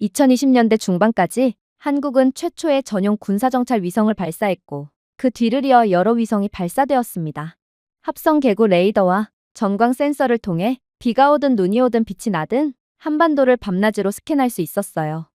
2020년대 중반까지 한국은 최초의 전용 군사정찰 위성을 발사했고 그 뒤를 이어 여러 위성이 발사되었습니다. 합성 개구 레이더와 전광 센서를 통해 비가 오든 눈이 오든 빛이 나든 한반도를 밤낮으로 스캔할 수 있었어요.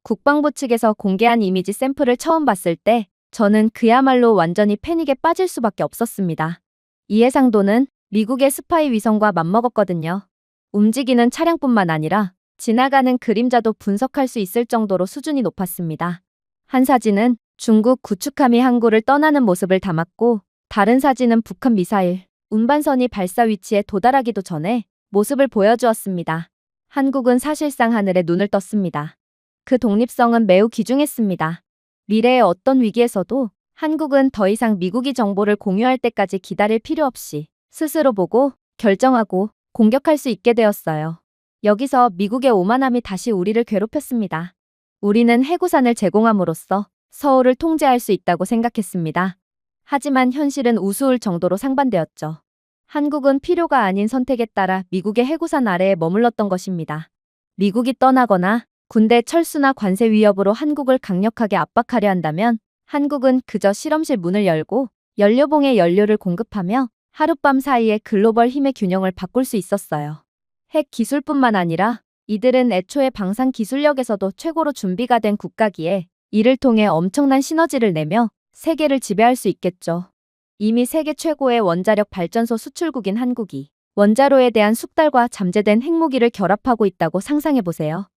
국방부 측에서 공개한 이미지 샘플을 처음 봤을 때 저는 그야말로 완전히 패닉에 빠질 수밖에 없었습니다. 이 해상도는 미국의 스파이 위성과 맞먹었거든요. 움직이는 차량뿐만 아니라 지나가는 그림자도 분석할 수 있을 정도로 수준이 높았습니다. 한 사진은 중국 구축함이 항구를 떠나는 모습을 담았고, 다른 사진은 북한 미사일, 운반선이 발사 위치에 도달하기도 전에 모습을 보여주었습니다. 한국은 사실상 하늘에 눈을 떴습니다. 그 독립성은 매우 귀중했습니다. 미래의 어떤 위기에서도 한국은 더 이상 미국이 정보를 공유할 때까지 기다릴 필요 없이 스스로 보고 결정하고 공격할 수 있게 되었어요. 여기서 미국의 오만함이 다시 우리를 괴롭혔습니다. 우리는 해구산을 제공함으로써 서울을 통제할 수 있다고 생각했습니다. 하지만 현실은 우스울 정도로 상반되었죠. 한국은 필요가 아닌 선택에 따라 미국의 해구산 아래에 머물렀던 것입니다. 미국이 떠나거나 군대 철수나 관세 위협으로 한국을 강력하게 압박하려 한다면 한국은 그저 실험실 문을 열고 연료봉에 연료를 공급하며 하룻밤 사이에 글로벌 힘의 균형을 바꿀 수 있었어요. 핵 기술뿐만 아니라 이들은 애초에 방산 기술력에서도 최고로 준비가 된 국가기에 이를 통해 엄청난 시너지를 내며 세계를 지배할 수 있겠죠. 이미 세계 최고의 원자력 발전소 수출국인 한국이 원자로에 대한 숙달과 잠재된 핵무기를 결합하고 있다고 상상해보세요.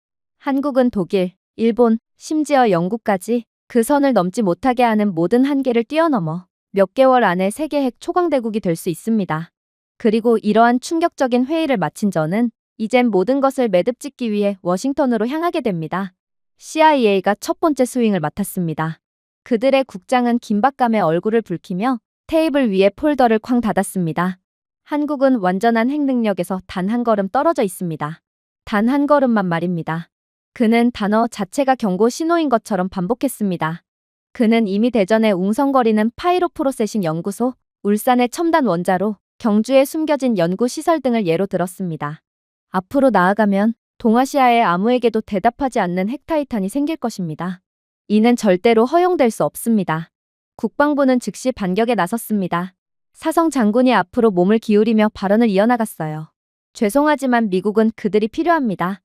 한국은 독일, 일본, 심지어 영국까지 그 선을 넘지 못하게 하는 모든 한계를 뛰어넘어 몇 개월 안에 세계 핵 초강대국이 될 수 있습니다. 그리고 이러한 충격적인 회의를 마친 저는 이젠 모든 것을 매듭짓기 위해 워싱턴으로 향하게 됩니다. CIA가 첫 번째 스윙을 맡았습니다. 그들의 국장은 긴박감에 얼굴을 붉히며 테이블 위에 폴더를 쾅 닫았습니다. 한국은 완전한 핵 능력에서 단 한 걸음 떨어져 있습니다. 단 한 걸음만 말입니다. 그는 단어 자체가 경고 신호인 것처럼 반복했습니다. 그는 이미 대전에 웅성거리는 파이로 프로세싱 연구소, 울산의 첨단 원자로, 경주에 숨겨진 연구시설 등을 예로 들었습니다. 앞으로 나아가면 동아시아의 아무에게도 대답하지 않는 핵타이탄이 생길 것입니다. 이는 절대로 허용될 수 없습니다. 국방부는 즉시 반격에 나섰습니다. 사성 장군이 앞으로 몸을 기울이며 발언을 이어나갔어요. 죄송하지만 미국은 그들이 필요합니다.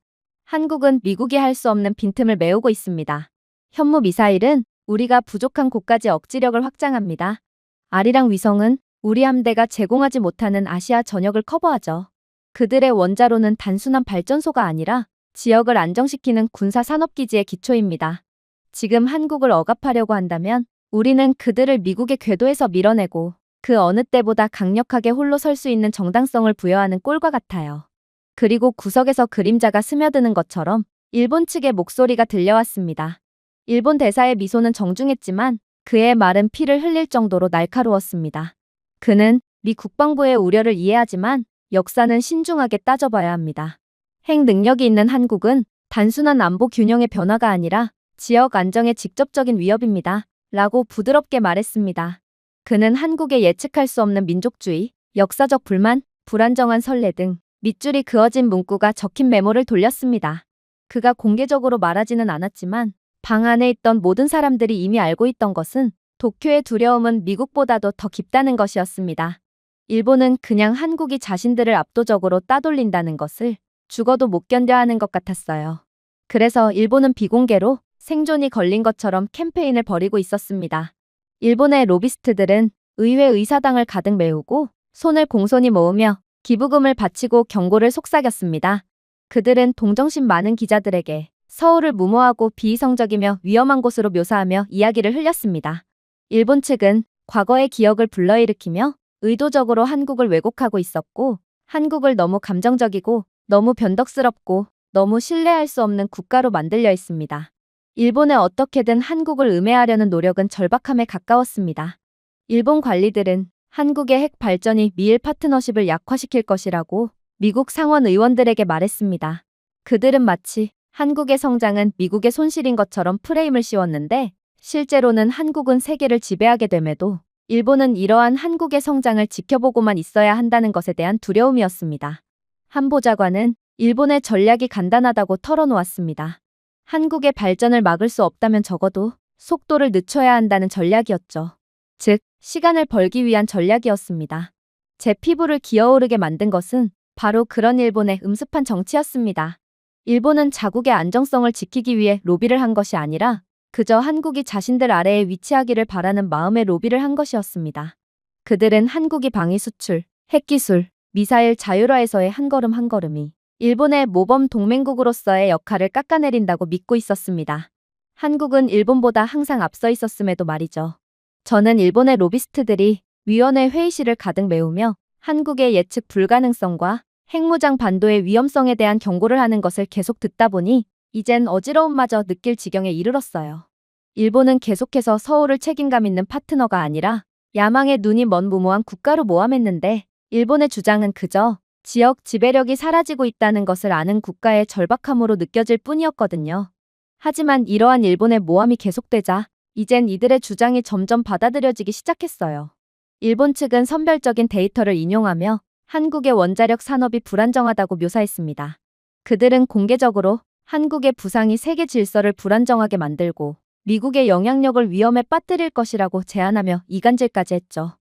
한국은 미국이 할 수 없는 빈틈을 메우고 있습니다. 현무 미사일은 우리가 부족한 곳까지 억지력을 확장합니다. 아리랑 위성은 우리 함대가 제공하지 못하는 아시아 전역을 커버하죠. 그들의 원자로는 단순한 발전소가 아니라 지역을 안정시키는 군사산업기지의 기초입니다. 지금 한국을 억압하려고 한다면 우리는 그들을 미국의 궤도에서 밀어내고 그 어느 때보다 강력하게 홀로 설 수 있는 정당성을 부여하는 꼴과 같아요. 그리고 구석에서 그림자가 스며드는 것처럼 일본 측의 목소리가 들려왔습니다. 일본 대사의 미소는 정중했지만 그의 말은 피를 흘릴 정도로 날카로웠습니다. 그는 미 국방부의 우려를 이해하지만 역사는 신중하게 따져봐야 합니다. 핵 능력이 있는 한국은 단순한 안보 균형의 변화가 아니라 지역 안정의 직접적인 위협입니다. 라고 부드럽게 말했습니다. 그는 한국의 예측할 수 없는 민족주의, 역사적 불만, 불안정한 선례 등 밑줄이 그어진 문구가 적힌 메모를 돌렸습니다. 그가 공개적으로 말하지는 않았지만 방 안에 있던 모든 사람들이 이미 알고 있던 것은 도쿄의 두려움은 미국보다도 더 깊다는 것이었습니다. 일본은 그냥 한국이 자신들을 압도적으로 따돌린다는 것을 죽어도 못 견뎌 하는 것 같았어요. 그래서 일본은 비공개로 생존이 걸린 것처럼 캠페인을 벌이고 있었습니다. 일본의 로비스트들은 의회 의사당을 가득 메우고 손을 공손히 모으며 기부금을 바치고 경고를 속삭였습니다. 그들은 동정심 많은 기자들에게 서울을 무모하고 비이성적이며 위험한 곳으로 묘사하며 이야기를 흘렸습니다. 일본 측은 과거의 기억을 불러일으키며 의도적으로 한국을 왜곡하고 있었고, 한국을 너무 감정적이고 너무 변덕스럽고 너무 신뢰할 수 없는 국가로 만들려 했습니다. 일본에 어떻게든 한국을 음해하려는 노력은 절박함에 가까웠습니다. 일본 관리들은 한국의 핵 발전이 미일 파트너십을 약화시킬 것이라고 미국 상원 의원들에게 말했습니다. 그들은 마치 한국의 성장은 미국의 손실인 것처럼 프레임을 씌웠는데 실제로는 한국은 세계를 지배하게 됨에도 일본은 이러한 한국의 성장을 지켜보고만 있어야 한다는 것에 대한 두려움이었습니다. 한 보좌관은 일본의 전략이 간단하다고 털어놓았습니다. 한국의 발전을 막을 수 없다면 적어도 속도를 늦춰야 한다는 전략이었죠. 즉, 시간을 벌기 위한 전략이었습니다. 제 피부를 기어오르게 만든 것은 바로 그런 일본의 음습한 정치였습니다. 일본은 자국의 안정성을 지키기 위해 로비를 한 것이 아니라 그저 한국이 자신들 아래에 위치하기를 바라는 마음의 로비를 한 것이었습니다. 그들은 한국이 방위 수출, 핵기술, 미사일 자율화에서의 한 걸음 한 걸음이 일본의 모범 동맹국으로서의 역할을 깎아내린다고 믿고 있었습니다. 한국은 일본보다 항상 앞서 있었음에도 말이죠. 저는 일본의 로비스트들이 위원회 회의실을 가득 메우며 한국의 예측 불가능성과 핵무장 반도의 위험성에 대한 경고를 하는 것을 계속 듣다 보니 이젠 어지러움마저 느낄 지경에 이르렀어요. 일본은 계속해서 서울을 책임감 있는 파트너가 아니라 야망의 눈이 먼 무모한 국가로 모함했는데 일본의 주장은 그저 지역 지배력이 사라지고 있다는 것을 아는 국가의 절박함으로 느껴질 뿐이었거든요. 하지만 이러한 일본의 모함이 계속되자 이젠 이들의 주장이 점점 받아들여지기 시작했어요. 일본 측은 선별적인 데이터를 인용하며 한국의 원자력 산업이 불안정하다고 묘사했습니다. 그들은 공개적으로 한국의 부상이 세계 질서를 불안정하게 만들고 미국의 영향력을 위험에 빠뜨릴 것이라고 제안하며 이간질까지 했죠.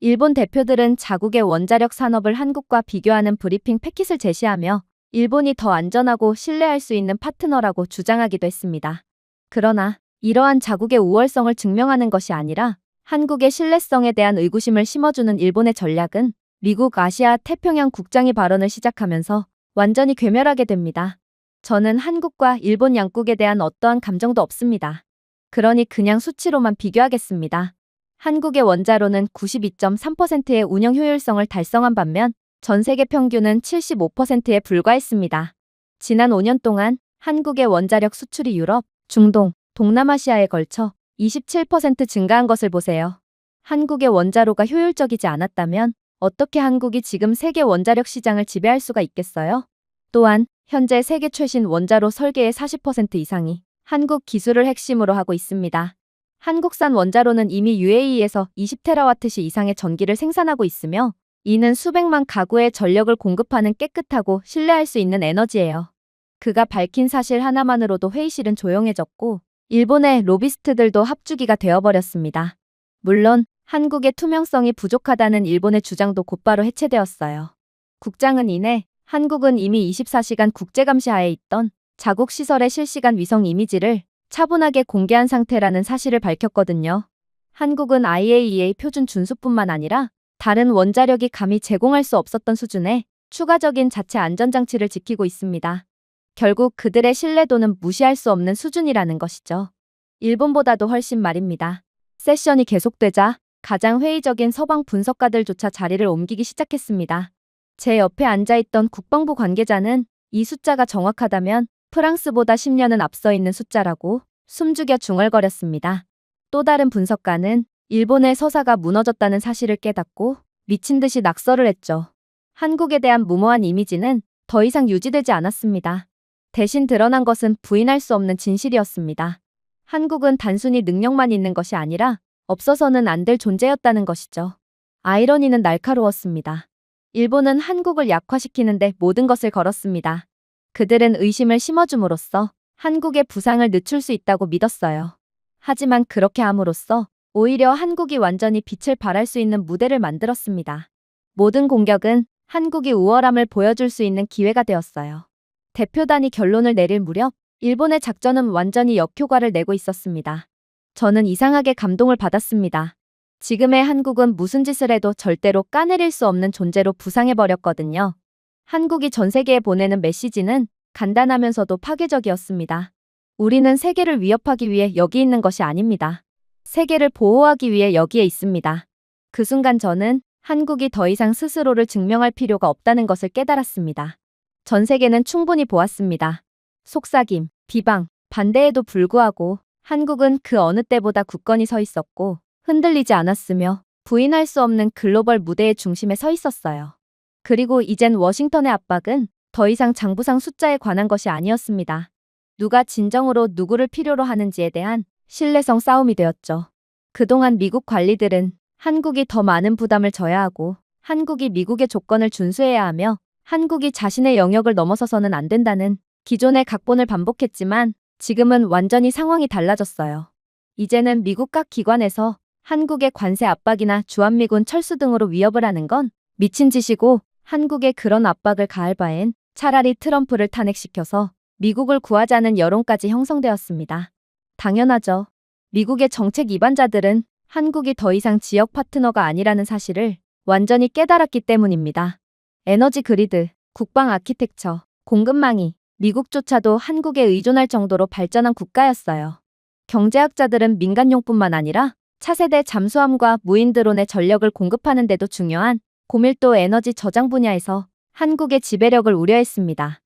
일본 대표들은 자국의 원자력 산업을 한국과 비교하는 브리핑 패킷을 제시하며 일본이 더 안전하고 신뢰할 수 있는 파트너라고 주장하기도 했습니다. 그러나 이러한 자국의 우월성을 증명하는 것이 아니라 한국의 신뢰성에 대한 의구심을 심어주는 일본의 전략은 미국 아시아 태평양 국장이 발언을 시작하면서 완전히 괴멸하게 됩니다. 저는 한국과 일본 양국에 대한 어떠한 감정도 없습니다. 그러니 그냥 수치로만 비교하겠습니다. 한국의 원자로는 92.3%의 운영 효율성을 달성한 반면 전 세계 평균은 75%에 불과했습니다. 지난 5년 동안 한국의 원자력 수출이 유럽, 중동, 동남아시아에 걸쳐 27% 증가한 것을 보세요. 한국의 원자로가 효율적이지 않았다면 어떻게 한국이 지금 세계 원자력 시장을 지배할 수가 있겠어요? 또한 현재 세계 최신 원자로 설계의 40% 이상이 한국 기술을 핵심으로 하고 있습니다. 한국산 원자로는 이미 UAE에서 20TWh 이상의 전기를 생산하고 있으며 이는 수백만 가구의 전력을 공급하는 깨끗하고 신뢰할 수 있는 에너지예요. 그가 밝힌 사실 하나만으로도 회의실은 조용해졌고 일본의 로비스트들도 합주기가 되어버렸습니다. 물론 한국의 투명성이 부족하다는 일본의 주장도 곧바로 해체되었어요. 국장은 이내 한국은 이미 24시간 국제감시하에 있던 자국 시설의 실시간 위성 이미지를 차분하게 공개한 상태라는 사실을 밝혔거든요. 한국은 IAEA 표준 준수뿐만 아니라 다른 원자력이 감히 제공할 수 없었던 수준의 추가적인 자체 안전장치를 지키고 있습니다. 결국 그들의 신뢰도는 무시할 수 없는 수준이라는 것이죠. 일본보다도 훨씬 말입니다. 세션이 계속되자 가장 회의적인 서방 분석가들조차 자리를 옮기기 시작했습니다. 제 옆에 앉아있던 국방부 관계자는 이 숫자가 정확하다면 프랑스보다 10년은 앞서 있는 숫자라고 숨죽여 중얼거렸습니다. 또 다른 분석가는 일본의 서사가 무너졌다는 사실을 깨닫고 미친 듯이 낙서를 했죠. 한국에 대한 무모한 이미지는 더 이상 유지되지 않았습니다. 대신 드러난 것은 부인할 수 없는 진실이었습니다. 한국은 단순히 능력만 있는 것이 아니라 없어서는 안 될 존재였다는 것이죠. 아이러니는 날카로웠습니다. 일본은 한국을 약화시키는데 모든 것을 걸었습니다. 그들은 의심을 심어줌으로써 한국의 부상을 늦출 수 있다고 믿었어요. 하지만 그렇게 함으로써 오히려 한국이 완전히 빛을 발할 수 있는 무대를 만들었습니다. 모든 공격은 한국이 우월함을 보여줄 수 있는 기회가 되었어요. 대표단이 결론을 내릴 무렵 일본의 작전은 완전히 역효과를 내고 있었습니다. 저는 이상하게 감동을 받았습니다. 지금의 한국은 무슨 짓을 해도 절대로 까내릴 수 없는 존재로 부상해버렸거든요. 한국이 전 세계에 보내는 메시지는 간단하면서도 파괴적이었습니다. 우리는 세계를 위협하기 위해 여기 있는 것이 아닙니다. 세계를 보호하기 위해 여기에 있습니다. 그 순간 저는 한국이 더 이상 스스로를 증명할 필요가 없다는 것을 깨달았습니다. 전 세계는 충분히 보았습니다. 속삭임, 비방, 반대에도 불구하고 한국은 그 어느 때보다 굳건히 서 있었고 흔들리지 않았으며 부인할 수 없는 글로벌 무대의 중심에 서 있었어요. 그리고 이젠 워싱턴의 압박은 더 이상 장부상 숫자에 관한 것이 아니었습니다. 누가 진정으로 누구를 필요로 하는지에 대한 신뢰성 싸움이 되었죠. 그동안 미국 관리들은 한국이 더 많은 부담을 져야 하고 한국이 미국의 조건을 준수해야 하며 한국이 자신의 영역을 넘어서서는 안 된다는 기존의 각본을 반복했지만 지금은 완전히 상황이 달라졌어요. 이제는 미국 각 기관에서 한국의 관세 압박이나 주한미군 철수 등으로 위협을 하는 건 미친 짓이고 한국에 그런 압박을 가할 바엔 차라리 트럼프를 탄핵시켜서 미국을 구하자는 여론까지 형성되었습니다. 당연하죠. 미국의 정책 이반자들은 한국이 더 이상 지역 파트너가 아니라는 사실을 완전히 깨달았기 때문입니다. 에너지 그리드, 국방 아키텍처, 공급망이 미국조차도 한국에 의존할 정도로 발전한 국가였어요. 경제학자들은 민간용뿐만 아니라 차세대 잠수함과 무인 드론의 전력을 공급하는 데도 중요한 고밀도 에너지 저장 분야에서 한국의 지배력을 우려했습니다.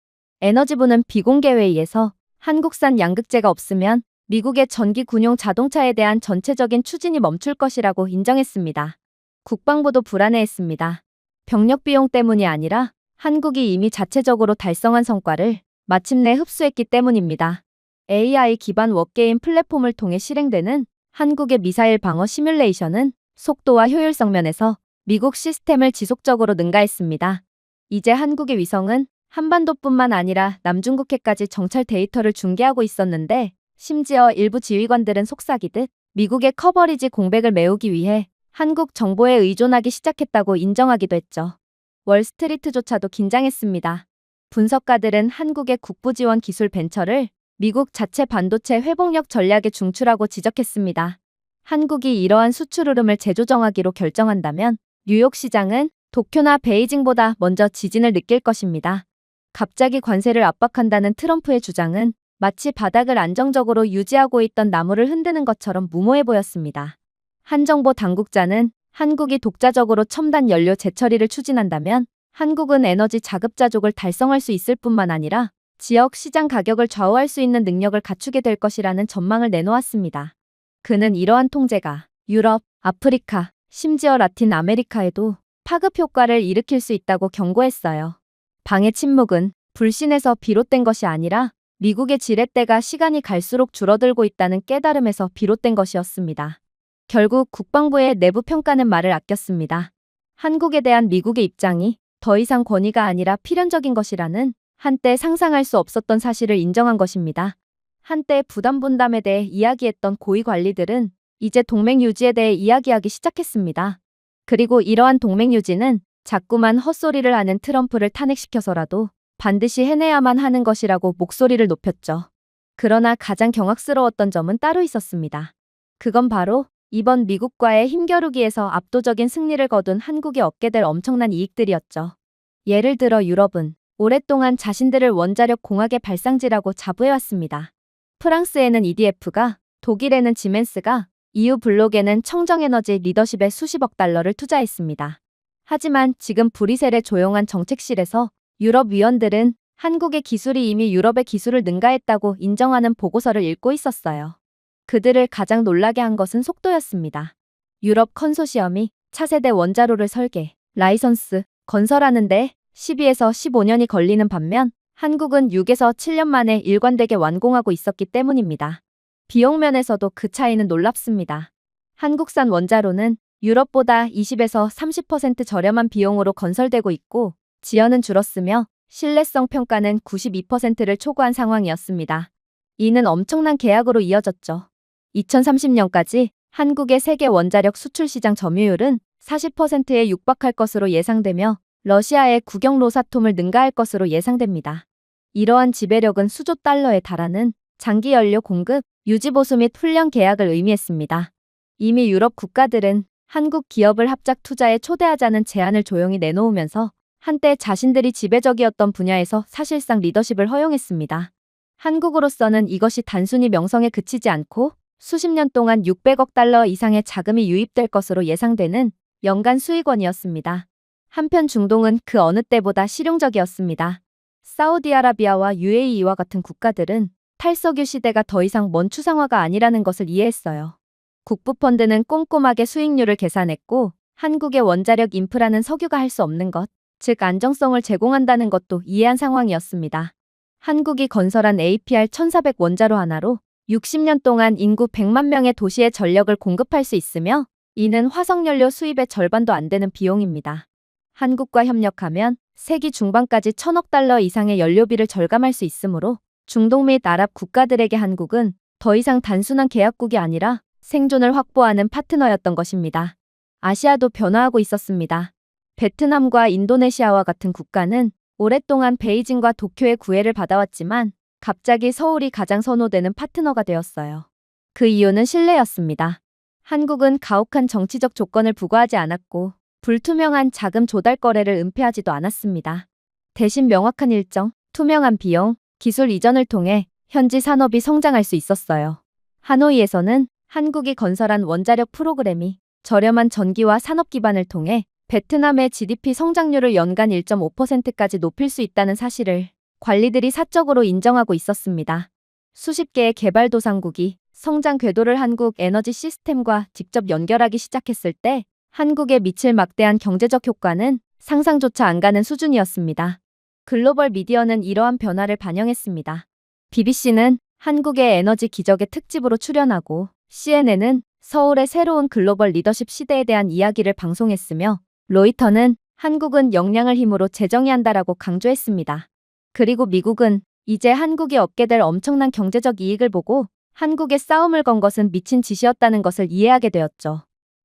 에너지부는 비공개 회의에서 한국산 양극재가 없으면 미국의 전기 군용 자동차에 대한 전체적인 추진이 멈출 것이라고 인정했습니다. 국방부도 불안해했습니다. 병력 비용 때문이 아니라 한국이 이미 자체적으로 달성한 성과를 마침내 흡수했기 때문입니다. AI 기반 워게임 플랫폼을 통해 실행되는 한국의 미사일 방어 시뮬레이션은 속도와 효율성 면에서 미국 시스템을 지속적으로 능가했습니다. 이제 한국의 위성은 한반도뿐만 아니라 남중국해까지 정찰 데이터를 중계하고 있었는데 심지어 일부 지휘관들은 속삭이듯 미국의 커버리지 공백을 메우기 위해 한국 정보에 의존하기 시작했다고 인정하기도 했죠. 월스트리트조차도 긴장했습니다. 분석가들은 한국의 국부지원 기술 벤처를 미국 자체 반도체 회복력 전략에 중추라고 지적했습니다. 한국이 이러한 수출 흐름을 재조정하기로 결정한다면 뉴욕 시장은 도쿄나 베이징보다 먼저 지진을 느낄 것입니다. 갑자기 관세를 압박한다는 트럼프의 주장은 마치 바닥을 안정적으로 유지하고 있던 나무를 흔드는 것처럼 무모해 보였습니다. 한 정보 당국자는 한국이 독자적으로 첨단 연료 재처리를 추진한다면 한국은 에너지 자급자족을 달성할 수 있을 뿐만 아니라 지역 시장 가격을 좌우할 수 있는 능력을 갖추게 될 것이라는 전망을 내놓았습니다. 그는 이러한 통제가 유럽, 아프리카, 심지어 라틴 아메리카에도 파급 효과를 일으킬 수 있다고 경고했어요. 방의 침묵은 불신에서 비롯된 것이 아니라 미국의 지렛대가 시간이 갈수록 줄어들고 있다는 깨달음에서 비롯된 것이었습니다. 결국 국방부의 내부 평가는 말을 아꼈습니다. 한국에 대한 미국의 입장이 더 이상 권위가 아니라 필연적인 것이라는 한때 상상할 수 없었던 사실을 인정한 것입니다. 한때 부담 분담에 대해 이야기했던 고위 관리들은 이제 동맹 유지에 대해 이야기하기 시작했습니다. 그리고 이러한 동맹 유지는 자꾸만 헛소리를 하는 트럼프를 탄핵시켜서라도 반드시 해내야만 하는 것이라고 목소리를 높였죠. 그러나 가장 경악스러웠던 점은 따로 있었습니다. 그건 바로 이번 미국과의 힘겨루기에서 압도적인 승리를 거둔 한국이 얻게 될 엄청난 이익들이었죠. 예를 들어 유럽은 오랫동안 자신들을 원자력 공학의 발상지라고 자부해왔습니다. 프랑스에는 EDF가, 독일에는 지멘스가, EU 블록에는 청정에너지 리더십에 수십억 달러를 투자했습니다. 하지만 지금 브뤼셀의 조용한 정책실에서 유럽 위원들은 한국의 기술이 이미 유럽의 기술을 능가했다고 인정하는 보고서를 읽고 있었어요. 그들을 가장 놀라게 한 것은 속도였습니다. 유럽 컨소시엄이 차세대 원자로를 설계, 라이선스, 건설하는데 12에서 15년이 걸리는 반면 한국은 6에서 7년 만에 일관되게 완공하고 있었기 때문입니다. 비용 면에서도 그 차이는 놀랍습니다. 한국산 원자로는 유럽보다 20에서 30% 저렴한 비용으로 건설되고 있고 지연은 줄었으며 신뢰성 평가는 92%를 초과한 상황이었습니다. 이는 엄청난 계약으로 이어졌죠. 2030년까지 한국의 세계 원자력 수출 시장 점유율은 40%에 육박할 것으로 예상되며 러시아의 국영 로사톰을 능가할 것으로 예상됩니다. 이러한 지배력은 수조 달러에 달하는 장기 연료 공급, 유지 보수 및 훈련 계약을 의미했습니다. 이미 유럽 국가들은 한국 기업을 합작 투자에 초대하자는 제안을 조용히 내놓으면서 한때 자신들이 지배적이었던 분야에서 사실상 리더십을 허용했습니다. 한국으로서는 이것이 단순히 명성에 그치지 않고 수십 년 동안 600억 달러 이상의 자금이 유입될 것으로 예상되는 연간 수익원이었습니다. 한편 중동은 그 어느 때보다 실용적이었습니다. 사우디아라비아와 UAE와 같은 국가들은 탈석유 시대가 더 이상 먼 추상화가 아니라는 것을 이해했어요. 국부펀드는 꼼꼼하게 수익률을 계산했고 한국의 원자력 인프라는 석유가 할 수 없는 것, 즉 안정성을 제공한다는 것도 이해한 상황이었습니다. 한국이 건설한 APR 1400 원자로 하나로 60년 동안 인구 100만 명의 도시에 전력을 공급할 수 있으며 이는 화석연료 수입의 절반도 안 되는 비용입니다. 한국과 협력하면 세기 중반까지 1000억 달러 이상의 연료비를 절감할 수 있으므로 중동 및 아랍 국가들에게 한국은 더 이상 단순한 계약국이 아니라 생존을 확보하는 파트너였던 것입니다. 아시아도 변화하고 있었습니다. 베트남과 인도네시아와 같은 국가는 오랫동안 베이징과 도쿄의 구애를 받아왔지만 갑자기 서울이 가장 선호되는 파트너가 되었어요. 그 이유는 신뢰였습니다. 한국은 가혹한 정치적 조건을 부과하지 않았고 불투명한 자금 조달 거래를 은폐하지도 않았습니다. 대신 명확한 일정, 투명한 비용, 기술 이전을 통해 현지 산업이 성장할 수 있었어요. 하노이에서는 한국이 건설한 원자력 프로그램이 저렴한 전기와 산업 기반을 통해 베트남의 GDP 성장률을 연간 1.5%까지 높일 수 있다는 사실을 관리들이 사적으로 인정하고 있었습니다. 수십 개의 개발도상국이 성장 궤도를 한국 에너지 시스템과 직접 연결하기 시작했을 때 한국에 미칠 막대한 경제적 효과는 상상조차 안 가는 수준이었습니다. 글로벌 미디어는 이러한 변화를 반영했습니다. BBC는 한국의 에너지 기적의 특집으로 출연하고 CNN은 서울의 새로운 글로벌 리더십 시대에 대한 이야기를 방송했으며 로이터는 한국은 역량을 힘으로 재정의한다라고 강조했습니다. 그리고 미국은 이제 한국이 얻게 될 엄청난 경제적 이익을 보고 한국의 싸움을 건 것은 미친 짓이었다는 것을 이해하게 되었죠.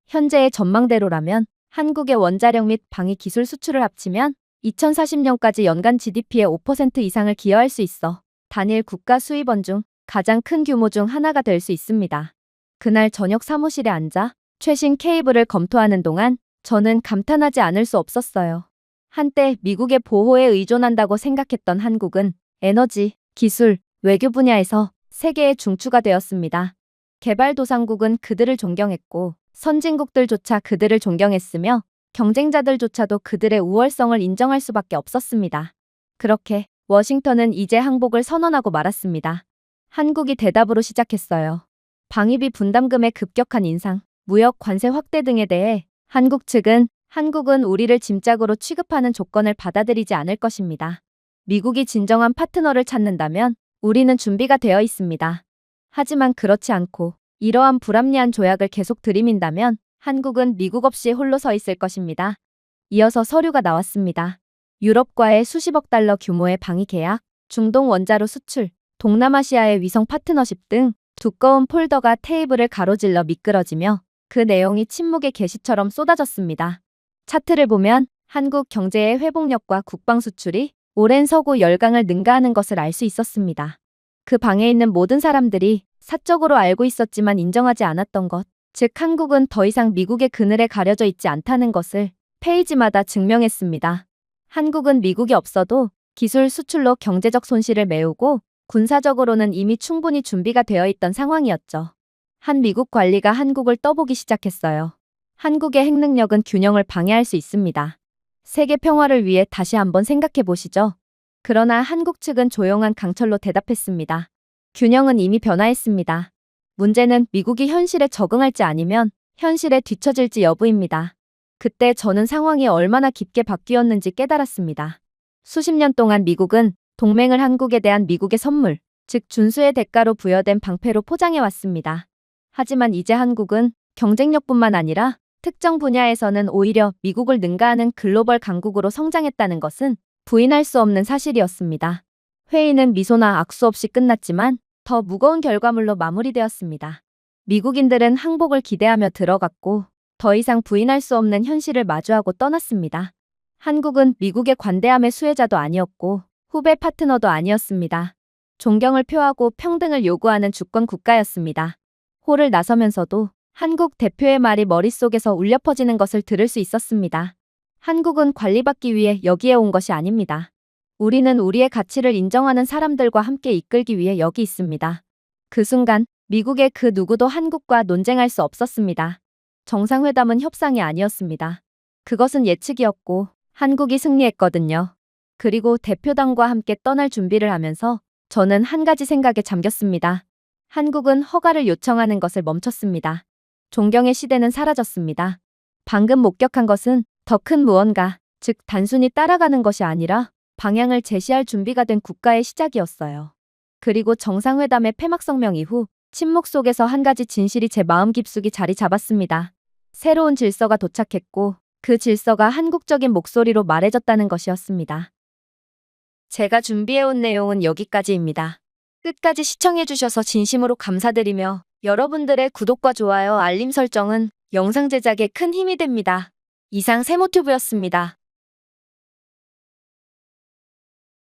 현재의 전망대로라면 한국의 원자력 및 방위 기술 수출을 합치면 2040년까지 연간 GDP의 5% 이상을 기여할 수 있어 단일 국가 수입원 중 가장 큰 규모 중 하나가 될 수 있습니다. 그날 저녁 사무실에 앉아 최신 케이블을 검토하는 동안 저는 감탄하지 않을 수 없었어요. 한때 미국의 보호에 의존한다고 생각했던 한국은 에너지, 기술, 외교 분야에서 세계의 중추가 되었습니다. 개발도상국은 그들을 존경했고 선진국들조차 그들을 존경했으며 경쟁자들조차도 그들의 우월성을 인정할 수밖에 없었습니다. 그렇게 워싱턴은 이제 항복을 선언하고 말았습니다. 한국이 대답으로 시작했어요. 방위비 분담금의 급격한 인상, 무역 관세 확대 등에 대해 한국 측은 한국은 우리를 짐짝으로 취급하는 조건을 받아들이지 않을 것입니다. 미국이 진정한 파트너를 찾는다면 우리는 준비가 되어 있습니다. 하지만 그렇지 않고 이러한 불합리한 조약을 계속 들이민다면 한국은 미국 없이 홀로 서 있을 것입니다. 이어서 서류가 나왔습니다. 유럽과의 수십억 달러 규모의 방위 계약, 중동 원자로 수출, 동남아시아의 위성 파트너십 등 두꺼운 폴더가 테이블을 가로질러 미끄러지며 그 내용이 침묵의 계시처럼 쏟아졌습니다. 차트를 보면 한국 경제의 회복력과 국방 수출이 오랜 서구 열강을 능가하는 것을 알 수 있었습니다. 그 방에 있는 모든 사람들이 사적으로 알고 있었지만 인정하지 않았던 것, 즉 한국은 더 이상 미국의 그늘에 가려져 있지 않다는 것을 페이지마다 증명했습니다. 한국은 미국이 없어도 기술 수출로 경제적 손실을 메우고 군사적으로는 이미 충분히 준비가 되어 있던 상황이었죠. 한 미국 관리가 한국을 떠보기 시작했어요. 한국의 핵능력은 균형을 방해할 수 있습니다. 세계 평화를 위해 다시 한번 생각해 보시죠. 그러나 한국 측은 조용한 강철로 대답했습니다. 균형은 이미 변화했습니다. 문제는 미국이 현실에 적응할지 아니면 현실에 뒤처질지 여부입니다. 그때 저는 상황이 얼마나 깊게 바뀌었는지 깨달았습니다. 수십 년 동안 미국은 동맹을 한국에 대한 미국의 선물, 즉 준수의 대가로 부여된 방패로 포장해왔습니다. 하지만 이제 한국은 경쟁력뿐만 아니라 특정 분야에서는 오히려 미국을 능가하는 글로벌 강국으로 성장했다는 것은 부인할 수 없는 사실이었습니다. 회의는 미소나 악수 없이 끝났지만 더 무거운 결과물로 마무리되었습니다. 미국인들은 항복을 기대하며 들어갔고 더 이상 부인할 수 없는 현실을 마주하고 떠났습니다. 한국은 미국의 관대함의 수혜자도 아니었고 후배 파트너도 아니었습니다. 존경을 표하고 평등을 요구하는 주권 국가였습니다. 홀을 나서면서도 한국 대표의 말이 머릿속에서 울려 퍼지는 것을 들을 수 있었습니다. 한국은 관리받기 위해 여기에 온 것이 아닙니다. 우리는 우리의 가치를 인정하는 사람들과 함께 이끌기 위해 여기 있습니다. 그 순간 미국의 그 누구도 한국과 논쟁할 수 없었습니다. 정상회담은 협상이 아니었습니다. 그것은 예측이었고 한국이 승리했거든요. 그리고 대표단과 함께 떠날 준비를 하면서 저는 한 가지 생각에 잠겼습니다. 한국은 허가를 요청하는 것을 멈췄습니다. 존경의 시대는 사라졌습니다. 방금 목격한 것은 더 큰 무언가, 즉 단순히 따라가는 것이 아니라 방향을 제시할 준비가 된 국가의 시작이었어요. 그리고 정상회담의 폐막 성명 이후 침묵 속에서 한 가지 진실이 제 마음 깊숙이 자리 잡았습니다. 새로운 질서가 도착했고 그 질서가 한국적인 목소리로 말해졌다는 것이었습니다. 제가 준비해온 내용은 여기까지입니다. 끝까지 시청해주셔서 진심으로 감사드리며 여러분들의 구독과 좋아요, 알림 설정은 영상 제작에 큰 힘이 됩니다. 이상 세모튜브였습니다.